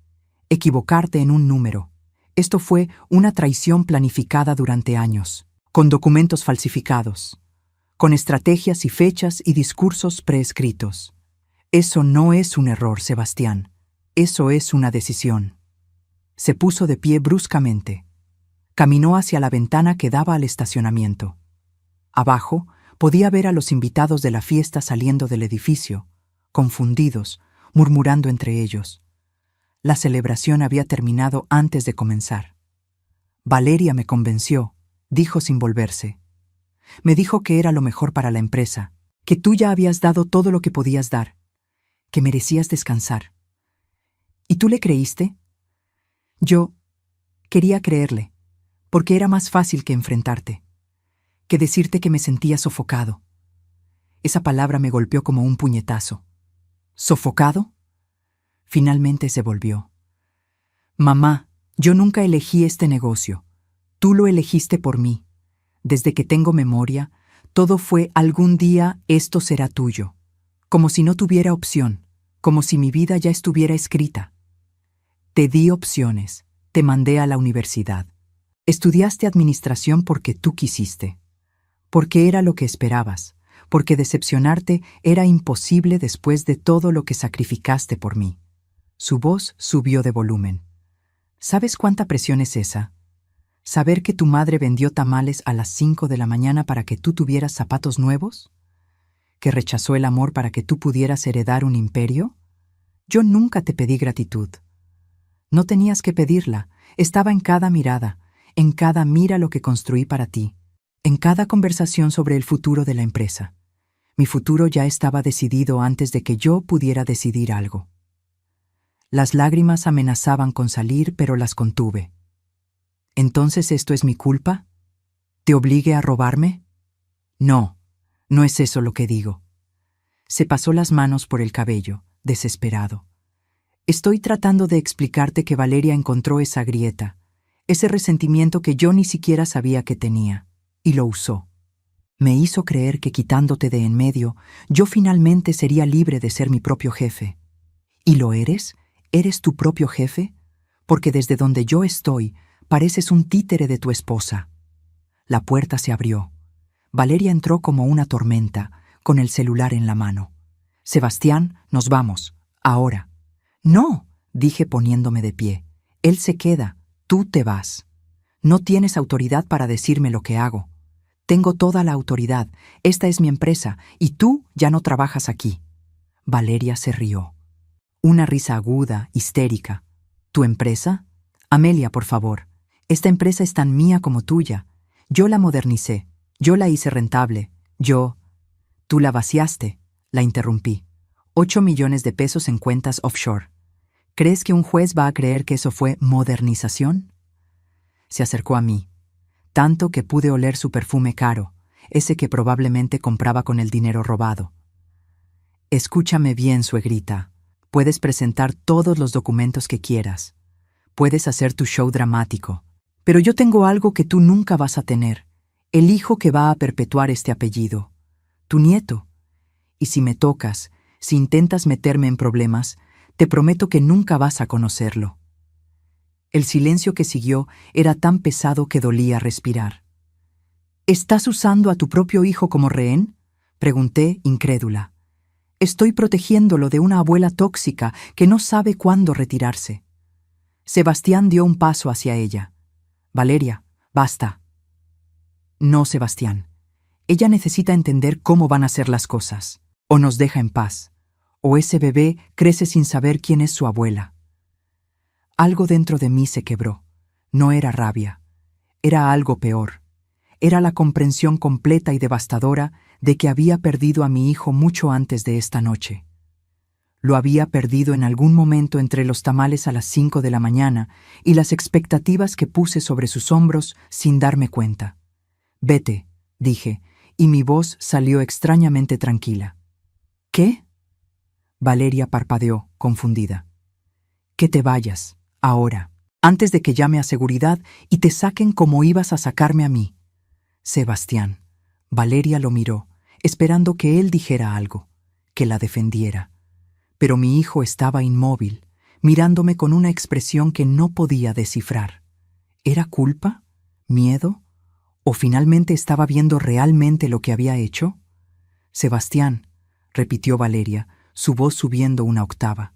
equivocarte en un número. Esto fue una traición planificada durante años, con documentos falsificados, con estrategias y fechas y discursos preescritos. Eso no es un error, Sebastián. Eso es una decisión». Se puso de pie bruscamente. Caminó hacia la ventana que daba al estacionamiento. Abajo podía ver a los invitados de la fiesta saliendo del edificio, confundidos, murmurando entre ellos. La celebración había terminado antes de comenzar. «Valeria me convenció», dijo sin volverse. «Me dijo que era lo mejor para la empresa, que tú ya habías dado todo lo que podías dar, que merecías descansar». «¿Y tú le creíste?». «Yo quería creerle, porque era más fácil que enfrentarte, que decirte que me sentía sofocado». Esa palabra me golpeó como un puñetazo. «¿Sofocado?». Finalmente se volvió. «Mamá, yo nunca elegí este negocio. Tú lo elegiste por mí. Desde que tengo memoria, todo fue algún día esto será tuyo. Como si no tuviera opción, como si mi vida ya estuviera escrita. Te di opciones, te mandé a la universidad. Estudiaste administración porque tú quisiste, porque era lo que esperabas, porque decepcionarte era imposible después de todo lo que sacrificaste por mí». Su voz subió de volumen. «¿Sabes cuánta presión es esa? ¿Saber que tu madre vendió tamales a las 5 de la mañana para que tú tuvieras zapatos nuevos? ¿Que rechazó el amor para que tú pudieras heredar un imperio? Yo nunca te pedí gratitud. No tenías que pedirla, estaba en cada mirada, en cada mira lo que construí para ti, en cada conversación sobre el futuro de la empresa. Mi futuro ya estaba decidido antes de que yo pudiera decidir algo. Las lágrimas amenazaban con salir, pero las contuve. ¿Entonces esto es mi culpa? ¿Te obligué a robarme? No, no es eso lo que digo. Se pasó las manos por el cabello, desesperado. Estoy tratando de explicarte que Valeria encontró esa grieta, ese resentimiento que yo ni siquiera sabía que tenía, y lo usó. Me hizo creer que quitándote de en medio, yo finalmente sería libre de ser mi propio jefe. ¿Y lo eres? ¿Eres tu propio jefe? Porque desde donde yo estoy, pareces un títere de tu esposa. La puerta se abrió. Valeria entró como una tormenta, con el celular en la mano. Sebastián, nos vamos, ahora. No, dije poniéndome de pie. Él se queda, tú te vas. No tienes autoridad para decirme lo que hago. Tengo toda la autoridad, esta es mi empresa, y tú ya no trabajas aquí. Valeria se rió. Una risa aguda, histérica. ¿Tu empresa? Amelia, por favor. Esta empresa es tan mía como tuya. Yo la modernicé, yo la hice rentable, yo... Tú la vaciaste, la interrumpí. 8 millones de pesos en cuentas offshore. ¿Crees que un juez va a creer que eso fue modernización? Se acercó a mí, tanto que pude oler su perfume caro, ese que probablemente compraba con el dinero robado. Escúchame bien, suegrita. Puedes presentar todos los documentos que quieras. Puedes hacer tu show dramático. Pero yo tengo algo que tú nunca vas a tener. El hijo que va a perpetuar este apellido. Tu nieto. Y si me tocas, si intentas meterme en problemas, te prometo que nunca vas a conocerlo. El silencio que siguió era tan pesado que dolía respirar. ¿Estás usando a tu propio hijo como rehén? Pregunté, incrédula. Estoy protegiéndolo de una abuela tóxica que no sabe cuándo retirarse. Sebastián dio un paso hacia ella. Valeria, basta. No, Sebastián. Ella necesita entender cómo van a ser las cosas. O nos deja en paz. O ese bebé crece sin saber quién es su abuela. Algo dentro de mí se quebró. No era rabia. Era algo peor. Era la comprensión completa y devastadora de que había perdido a mi hijo mucho antes de esta noche. Lo había perdido en algún momento entre los tamales a las 5 de la mañana y las expectativas que puse sobre sus hombros sin darme cuenta. Vete, dije, y mi voz salió extrañamente tranquila. ¿Qué? Valeria parpadeó, confundida. Que te vayas, ahora, antes de que llame a seguridad y te saquen como ibas a sacarme a mí. Sebastián. Valeria lo miró, esperando que él dijera algo, que la defendiera. Pero mi hijo estaba inmóvil, mirándome con una expresión que no podía descifrar. ¿Era culpa? ¿Miedo? ¿O finalmente estaba viendo realmente lo que había hecho? Sebastián, repitió Valeria, su voz subiendo una octava.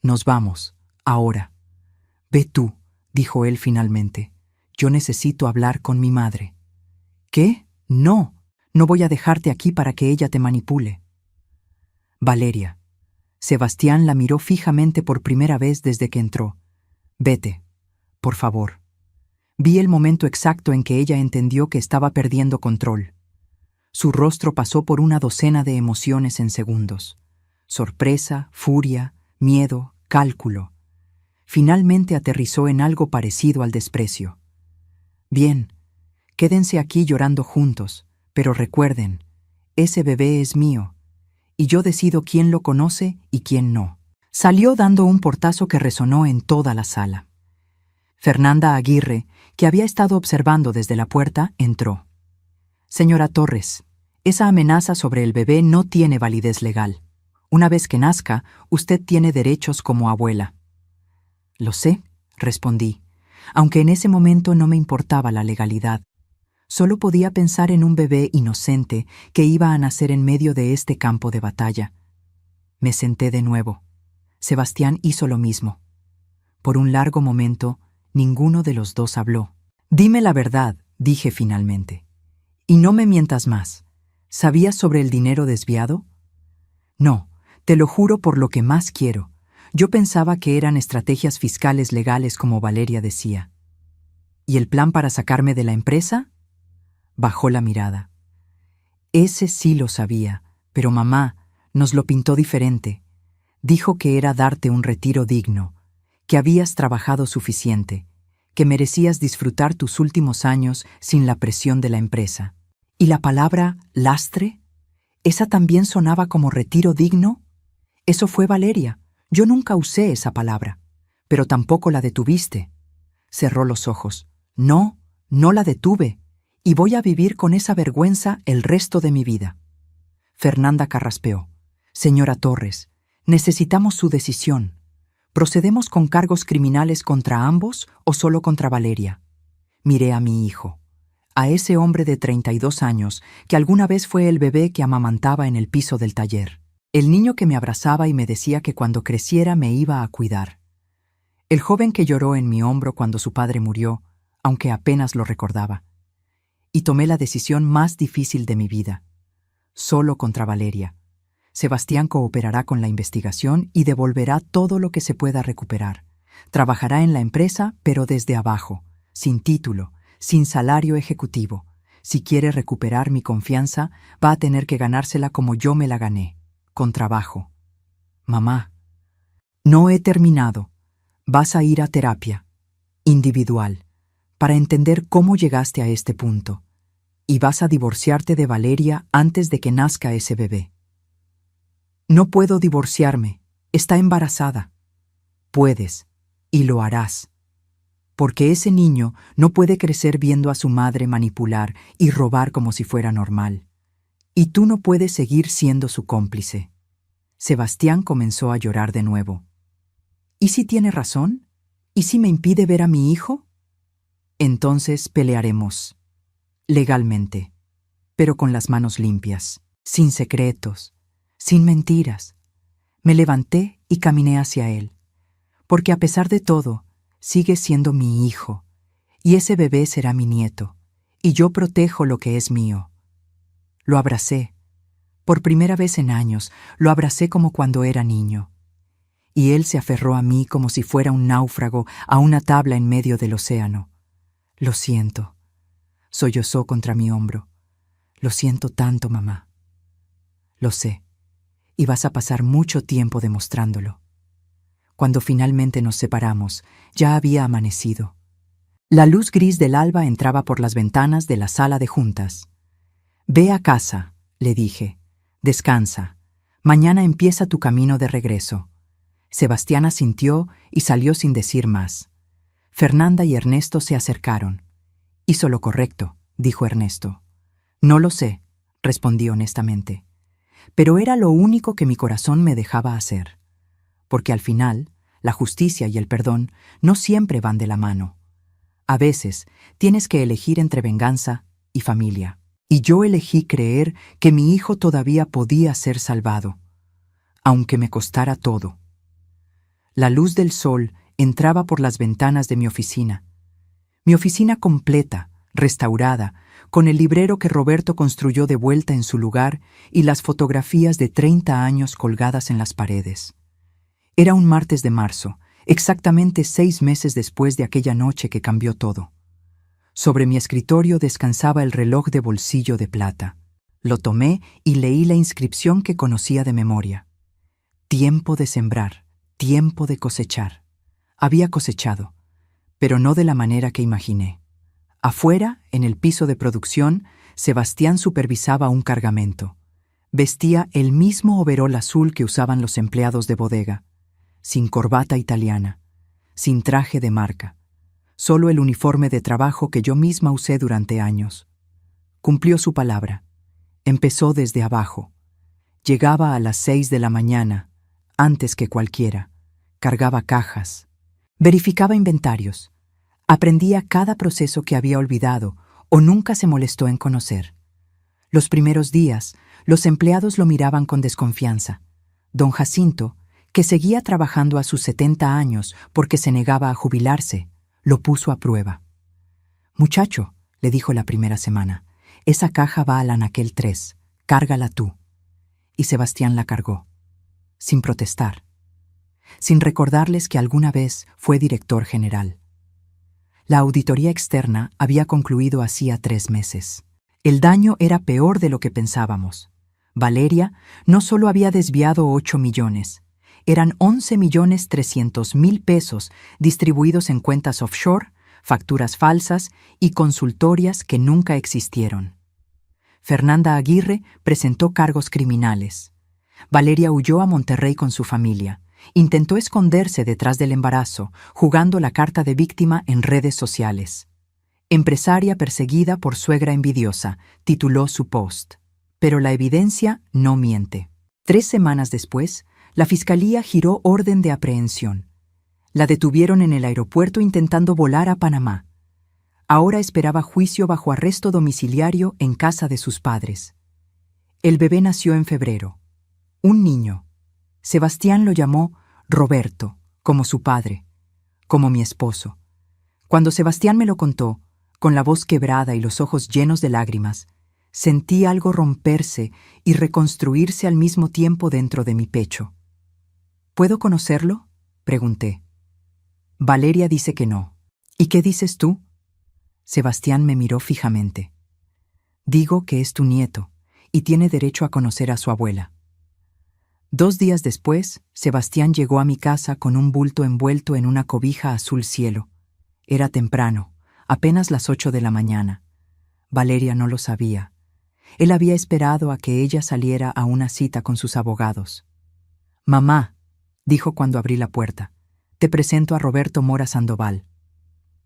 Nos vamos, ahora. Ve tú, dijo él finalmente. Yo necesito hablar con mi madre. ¿Qué? No, no voy a dejarte aquí para que ella te manipule. Valeria. Sebastián la miró fijamente por primera vez desde que entró. Vete, por favor. Vi el momento exacto en que ella entendió que estaba perdiendo control. Su rostro pasó por una docena de emociones en segundos. Sorpresa, furia, miedo, cálculo. Finalmente aterrizó en algo parecido al desprecio. Bien, quédense aquí llorando juntos, pero recuerden, ese bebé es mío, y yo decido quién lo conoce y quién no. Salió dando un portazo que resonó en toda la sala. Fernanda Aguirre, que había estado observando desde la puerta, entró. Señora Torres, esa amenaza sobre el bebé no tiene validez legal. Una vez que nazca, usted tiene derechos como abuela. Lo sé, respondí, aunque en ese momento no me importaba la legalidad. Solo podía pensar en un bebé inocente que iba a nacer en medio de este campo de batalla. Me senté de nuevo. Sebastián hizo lo mismo. Por un largo momento, ninguno de los dos habló. Dime la verdad, dije finalmente. Y no me mientas más. ¿Sabías sobre el dinero desviado? No, te lo juro por lo que más quiero. Yo pensaba que eran estrategias fiscales legales como Valeria decía. ¿Y el plan para sacarme de la empresa? Bajó la mirada. Ese sí lo sabía, pero mamá nos lo pintó diferente. Dijo que era darte un retiro digno, que habías trabajado suficiente, que merecías disfrutar tus últimos años sin la presión de la empresa. ¿Y la palabra lastre? ¿Esa también sonaba como retiro digno? Eso fue Valeria. Yo nunca usé esa palabra, pero tampoco la detuviste. Cerró los ojos. No, no la detuve, y voy a vivir con esa vergüenza el resto de mi vida. Fernanda carraspeó. Señora Torres, necesitamos su decisión. ¿Procedemos con cargos criminales contra ambos o solo contra Valeria? Miré a mi hijo, a ese hombre de 32 años que alguna vez fue el bebé que amamantaba en el piso del taller. El niño que me abrazaba y me decía que cuando creciera me iba a cuidar. El joven que lloró en mi hombro cuando su padre murió, aunque apenas lo recordaba. Y tomé la decisión más difícil de mi vida. Solo contra Valeria. Sebastián cooperará con la investigación y devolverá todo lo que se pueda recuperar. Trabajará en la empresa, pero desde abajo, sin título, sin salario ejecutivo. Si quiere recuperar mi confianza, va a tener que ganársela como yo me la gané, con trabajo. Mamá, no he terminado. Vas a ir a terapia, individual, para entender cómo llegaste a este punto. Y vas a divorciarte de Valeria antes de que nazca ese bebé. No puedo divorciarme. Está embarazada. Puedes, y lo harás. Porque ese niño no puede crecer viendo a su madre manipular y robar como si fuera normal. Y tú no puedes seguir siendo su cómplice. Sebastián comenzó a llorar de nuevo. ¿Y si tiene razón? ¿Y si me impide ver a mi hijo? Entonces pelearemos. Legalmente, pero con las manos limpias, sin secretos, sin mentiras. Me levanté y caminé hacia él, porque a pesar de todo, sigue siendo mi hijo, y ese bebé será mi nieto, y yo protejo lo que es mío. Lo abracé. Por primera vez en años, lo abracé como cuando era niño. Y él se aferró a mí como si fuera un náufrago a una tabla en medio del océano. Lo siento. Sollozó contra mi hombro. Lo siento tanto, mamá. Lo sé, y vas a pasar mucho tiempo demostrándolo. Cuando finalmente nos separamos, ya había amanecido. La luz gris del alba entraba por las ventanas de la sala de juntas. Ve a casa, le dije. Descansa. Mañana empieza tu camino de regreso. Sebastián asintió y salió sin decir más. Fernanda y Ernesto se acercaron. Hizo lo correcto, dijo Ernesto. No lo sé, respondí honestamente. Pero era lo único que mi corazón me dejaba hacer. Porque al final, la justicia y el perdón no siempre van de la mano. A veces, tienes que elegir entre venganza y familia. Y yo elegí creer que mi hijo todavía podía ser salvado, aunque me costara todo. La luz del sol entraba por las ventanas de mi oficina. Mi oficina completa, restaurada, con el librero que Roberto construyó de vuelta en su lugar y las fotografías de 30 años colgadas en las paredes. Era un martes de marzo, exactamente 6 meses después de aquella noche que cambió todo. Sobre mi escritorio descansaba el reloj de bolsillo de plata. Lo tomé y leí la inscripción que conocía de memoria. Tiempo de sembrar, tiempo de cosechar. Había cosechado, pero no de la manera que imaginé. Afuera, en el piso de producción, Sebastián supervisaba un cargamento. Vestía el mismo overol azul que usaban los empleados de bodega, sin corbata italiana, sin traje de marca, solo el uniforme de trabajo que yo misma usé durante años. Cumplió su palabra. Empezó desde abajo. Llegaba a las 6 de la mañana, antes que cualquiera. Cargaba cajas. Verificaba inventarios. Aprendía cada proceso que había olvidado o nunca se molestó en conocer. Los primeros días, los empleados lo miraban con desconfianza. Don Jacinto, que seguía trabajando a sus 70 años porque se negaba a jubilarse, lo puso a prueba. Muchacho, le dijo la primera semana, esa caja va al anaquel 3, cárgala tú. Y Sebastián la cargó, sin protestar, sin recordarles que alguna vez fue director general. La auditoría externa había concluido hacía 3 meses. El daño era peor de lo que pensábamos. Valeria no solo había desviado 8 millones, eran 11.300.000 pesos distribuidos en cuentas offshore, facturas falsas y consultorias que nunca existieron. Fernanda Aguirre presentó cargos criminales. Valeria huyó a Monterrey con su familia. Intentó esconderse detrás del embarazo, jugando la carta de víctima en redes sociales. Empresaria perseguida por suegra envidiosa, tituló su post. Pero la evidencia no miente. 3 semanas después, la Fiscalía giró orden de aprehensión. La detuvieron en el aeropuerto intentando volar a Panamá. Ahora esperaba juicio bajo arresto domiciliario en casa de sus padres. El bebé nació en febrero. Un niño. Sebastián lo llamó Roberto, como su padre, como mi esposo. Cuando Sebastián me lo contó, con la voz quebrada y los ojos llenos de lágrimas, sentí algo romperse y reconstruirse al mismo tiempo dentro de mi pecho. ¿Puedo conocerlo?, pregunté. Valeria dice que no. ¿Y qué dices tú? Sebastián me miró fijamente. Digo que es tu nieto y tiene derecho a conocer a su abuela. 2 días después, Sebastián llegó a mi casa con un bulto envuelto en una cobija azul cielo. Era temprano, apenas las 8 de la mañana. Valeria no lo sabía. Él había esperado a que ella saliera a una cita con sus abogados. «Mamá», dijo cuando abrí la puerta, «te presento a Roberto Mora Sandoval».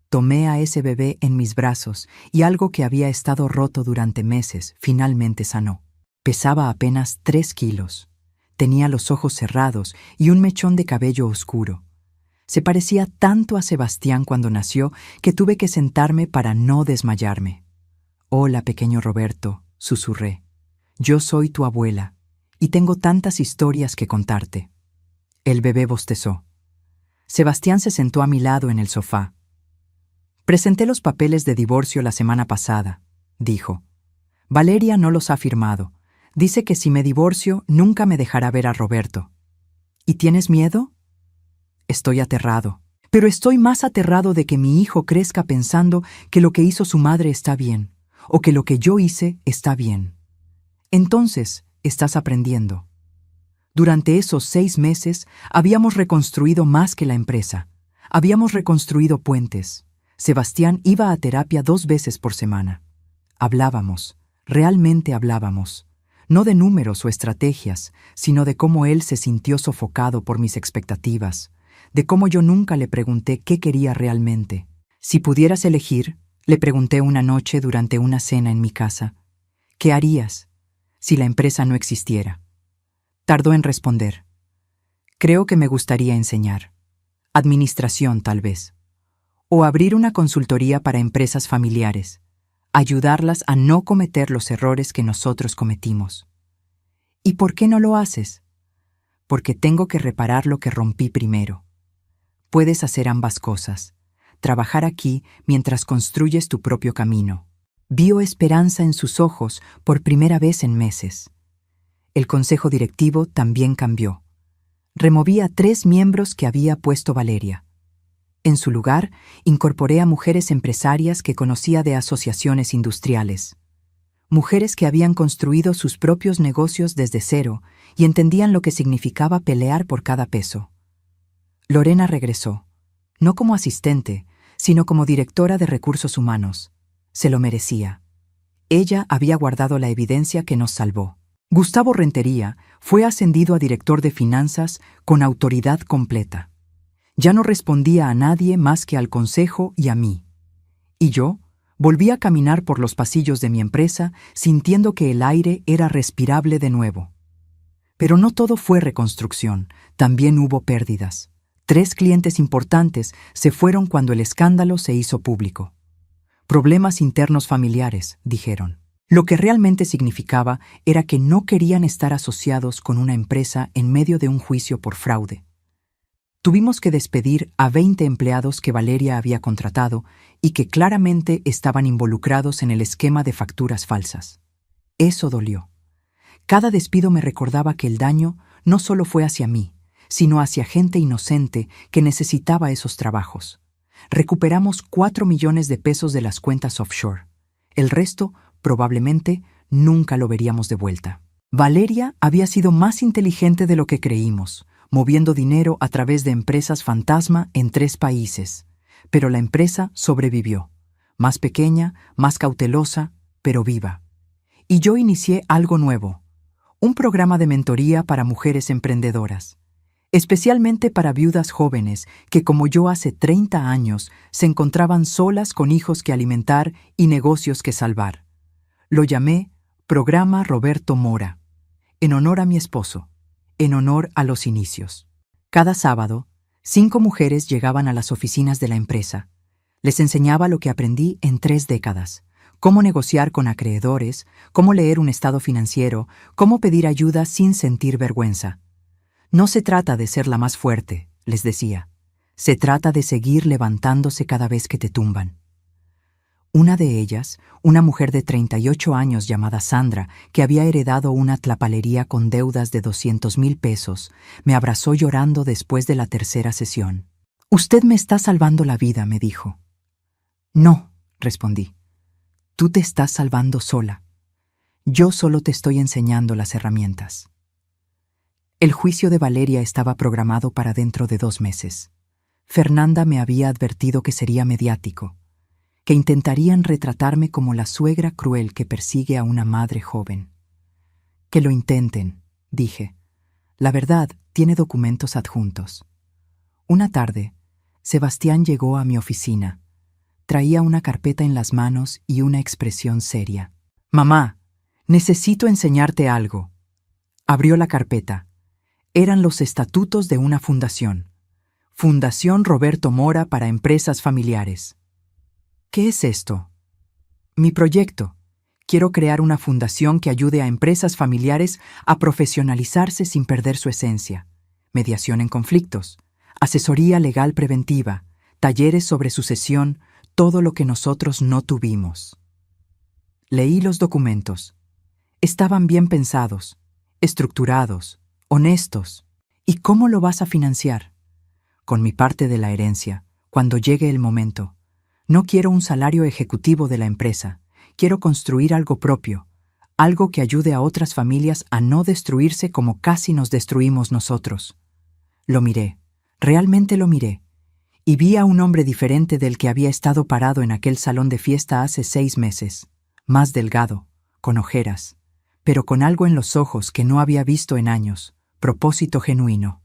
Tomé a ese bebé en mis brazos y algo que había estado roto durante meses finalmente sanó. Pesaba apenas 3 kilos. Tenía los ojos cerrados y un mechón de cabello oscuro. Se parecía tanto a Sebastián cuando nació que tuve que sentarme para no desmayarme. «Hola, pequeño Roberto», susurré. «Yo soy tu abuela y tengo tantas historias que contarte». El bebé bostezó. Sebastián se sentó a mi lado en el sofá. «Presenté los papeles de divorcio la semana pasada», dijo. «Valeria no los ha firmado. Dice que si me divorcio, nunca me dejará ver a Roberto». «¿Y tienes miedo?» «Estoy aterrado. Pero estoy más aterrado de que mi hijo crezca pensando que lo que hizo su madre está bien, o que lo que yo hice está bien». «Entonces, estás aprendiendo». Durante esos 6 meses, habíamos reconstruido más que la empresa. Habíamos reconstruido puentes. Sebastián iba a terapia 2 veces por semana. Hablábamos, realmente hablábamos. No de números o estrategias, sino de cómo él se sintió sofocado por mis expectativas, de cómo yo nunca le pregunté qué quería realmente. «Si pudieras elegir», le pregunté una noche durante una cena en mi casa, «¿qué harías si la empresa no existiera?». Tardó en responder. «Creo que me gustaría enseñar. Administración, tal vez. O abrir una consultoría para empresas familiares. Ayudarlas a no cometer los errores que nosotros cometimos». «¿Y por qué no lo haces?». «Porque tengo que reparar lo que rompí primero». «Puedes hacer ambas cosas. Trabajar aquí mientras construyes tu propio camino». Vio esperanza en sus ojos por primera vez en meses. El consejo directivo también cambió. Removí a 3 miembros que había puesto Valeria. En su lugar, incorporé a mujeres empresarias que conocía de asociaciones industriales. Mujeres que habían construido sus propios negocios desde cero y entendían lo que significaba pelear por cada peso. Lorena regresó, no como asistente, sino como directora de recursos humanos. Se lo merecía. Ella había guardado la evidencia que nos salvó. Gustavo Rentería fue ascendido a director de finanzas con autoridad completa. Ya no respondía a nadie más que al consejo y a mí. Y yo volví a caminar por los pasillos de mi empresa sintiendo que el aire era respirable de nuevo. Pero no todo fue reconstrucción, también hubo pérdidas. 3 clientes importantes se fueron cuando el escándalo se hizo público. «Problemas internos familiares», dijeron. Lo que realmente significaba era que no querían estar asociados con una empresa en medio de un juicio por fraude. Tuvimos que despedir a 20 empleados que Valeria había contratado y que claramente estaban involucrados en el esquema de facturas falsas. Eso dolió. Cada despido me recordaba que el daño no solo fue hacia mí, sino hacia gente inocente que necesitaba esos trabajos. Recuperamos 4 millones de pesos de las cuentas offshore. El resto, probablemente, nunca lo veríamos de vuelta. Valeria había sido más inteligente de lo que creímos, moviendo dinero a través de empresas fantasma en 3 países. Pero la empresa sobrevivió. Más pequeña, más cautelosa, pero viva. Y yo inicié algo nuevo. Un programa de mentoría para mujeres emprendedoras. Especialmente para viudas jóvenes que, como yo hace 30 años, se encontraban solas con hijos que alimentar y negocios que salvar. Lo llamé Programa Roberto Mora, en honor a mi esposo, en honor a los inicios. Cada sábado, 5 mujeres llegaban a las oficinas de la empresa. Les enseñaba lo que aprendí en 3 décadas. Cómo negociar con acreedores, cómo leer un estado financiero, cómo pedir ayuda sin sentir vergüenza. No se trata de ser la más fuerte, les decía. Se trata de seguir levantándose cada vez que te tumban. Una de ellas, una mujer de 38 años llamada Sandra, que había heredado una tlapalería con deudas de 200,000 pesos, me abrazó llorando después de la tercera sesión. «Usted me está salvando la vida», me dijo. «No», respondí. «Tú te estás salvando sola. Yo solo te estoy enseñando las herramientas». El juicio de Valeria estaba programado para dentro de 2 meses. Fernanda me había advertido que sería mediático, que intentarían retratarme como la suegra cruel que persigue a una madre joven. «Que lo intenten», dije. «La verdad tiene documentos adjuntos». Una tarde, Sebastián llegó a mi oficina. Traía una carpeta en las manos y una expresión seria. «Mamá, necesito enseñarte algo». Abrió la carpeta. Eran los estatutos de una fundación. Fundación Roberto Mora para Empresas Familiares. ¿Qué es esto? Mi proyecto. Quiero crear una fundación que ayude a empresas familiares a profesionalizarse sin perder su esencia. Mediación en conflictos, asesoría legal preventiva, talleres sobre sucesión, todo lo que nosotros no tuvimos. Leí los documentos. Estaban bien pensados, estructurados, honestos. ¿Y cómo lo vas a financiar? Con mi parte de la herencia, cuando llegue el momento. No quiero un salario ejecutivo de la empresa. Quiero construir algo propio, algo que ayude a otras familias a no destruirse como casi nos destruimos nosotros. Lo miré, realmente lo miré, y vi a un hombre diferente del que había estado parado en aquel salón de fiesta hace 6 meses, más delgado, con ojeras, pero con algo en los ojos que no había visto en años. Propósito genuino.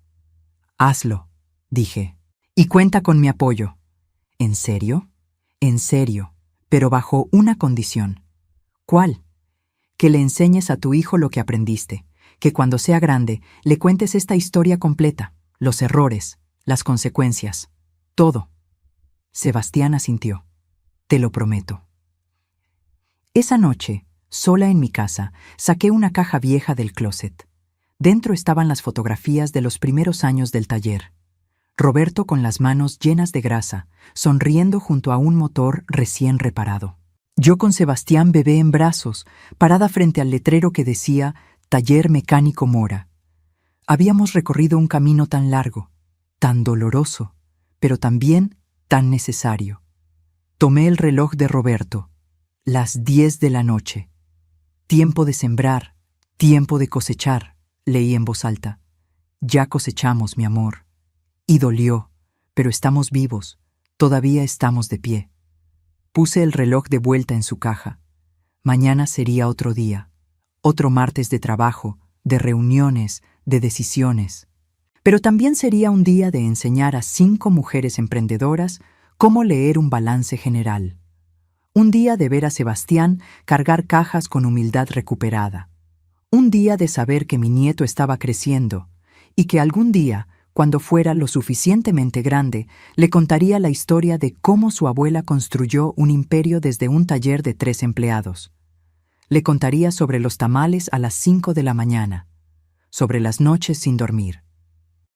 «Hazlo», dije, «y cuenta con mi apoyo». «¿En serio?» «En serio, pero bajo una condición». «¿Cuál?» «Que le enseñes a tu hijo lo que aprendiste, que cuando sea grande le cuentes esta historia completa, los errores, las consecuencias, todo». Sebastián asintió. «Te lo prometo». Esa noche, sola en mi casa, saqué una caja vieja del closet. Dentro estaban las fotografías de los primeros años del taller. Roberto con las manos llenas de grasa, sonriendo junto a un motor recién reparado. Yo con Sebastián bebé en brazos, parada frente al letrero que decía Taller Mecánico Mora. Habíamos recorrido un camino tan largo, tan doloroso, pero también tan necesario. Tomé el reloj de Roberto. Las 10 de la noche. Tiempo de sembrar, tiempo de cosechar. Leí en voz alta. Ya cosechamos, mi amor. Y dolió, pero estamos vivos, todavía estamos de pie. Puse el reloj de vuelta en su caja. Mañana sería otro día, otro martes de trabajo, de reuniones, de decisiones. Pero también sería un día de enseñar a 5 mujeres emprendedoras cómo leer un balance general. Un día de ver a Sebastián cargar cajas con humildad recuperada. Un día de saber que mi nieto estaba creciendo y que algún día, cuando fuera lo suficientemente grande, le contaría la historia de cómo su abuela construyó un imperio desde un taller de 3 empleados. Le contaría sobre los tamales a las 5 de la mañana, sobre las noches sin dormir,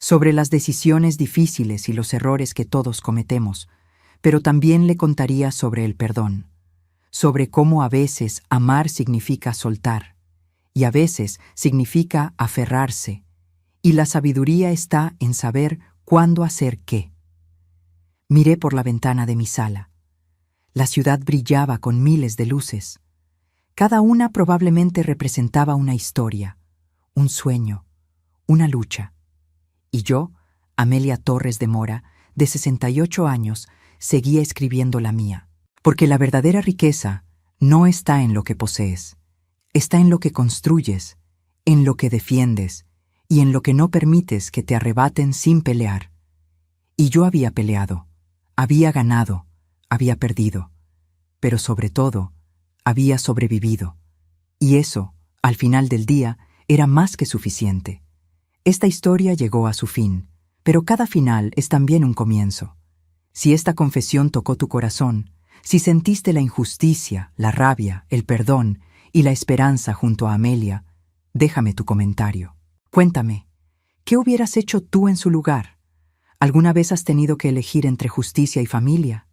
sobre las decisiones difíciles y los errores que todos cometemos, pero también le contaría sobre el perdón, sobre cómo a veces amar significa soltar, y a veces significa aferrarse, y la sabiduría está en saber cuándo hacer qué. Miré por la ventana de mi sala. La ciudad brillaba con miles de luces. Cada una probablemente representaba una historia, un sueño, una lucha. Y yo, Amelia Torres de Mora, de 68 años, seguía escribiendo la mía. Porque la verdadera riqueza no está en lo que posees, está en lo que construyes, en lo que defiendes y en lo que no permites que te arrebaten sin pelear. Y yo había peleado, había ganado, había perdido, pero sobre todo, había sobrevivido. Y eso, al final del día, era más que suficiente. Esta historia llegó a su fin, pero cada final es también un comienzo. Si esta confesión tocó tu corazón, si sentiste la injusticia, la rabia, el perdón y la esperanza junto a Amelia, déjame tu comentario. Cuéntame, ¿qué hubieras hecho tú en su lugar? ¿Alguna vez has tenido que elegir entre justicia y familia?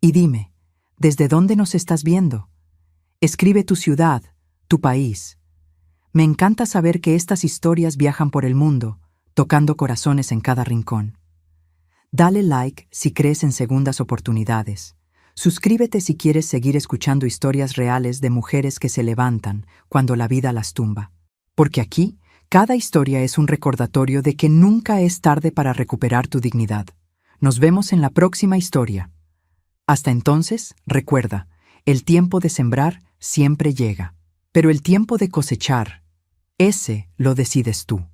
Y dime, ¿desde dónde nos estás viendo? Escribe tu ciudad, tu país. Me encanta saber que estas historias viajan por el mundo, tocando corazones en cada rincón. Dale like si crees en segundas oportunidades. Suscríbete si quieres seguir escuchando historias reales de mujeres que se levantan cuando la vida las tumba. Porque aquí, cada historia es un recordatorio de que nunca es tarde para recuperar tu dignidad. Nos vemos en la próxima historia. Hasta entonces, recuerda, el tiempo de sembrar siempre llega, pero el tiempo de cosechar, ese lo decides tú.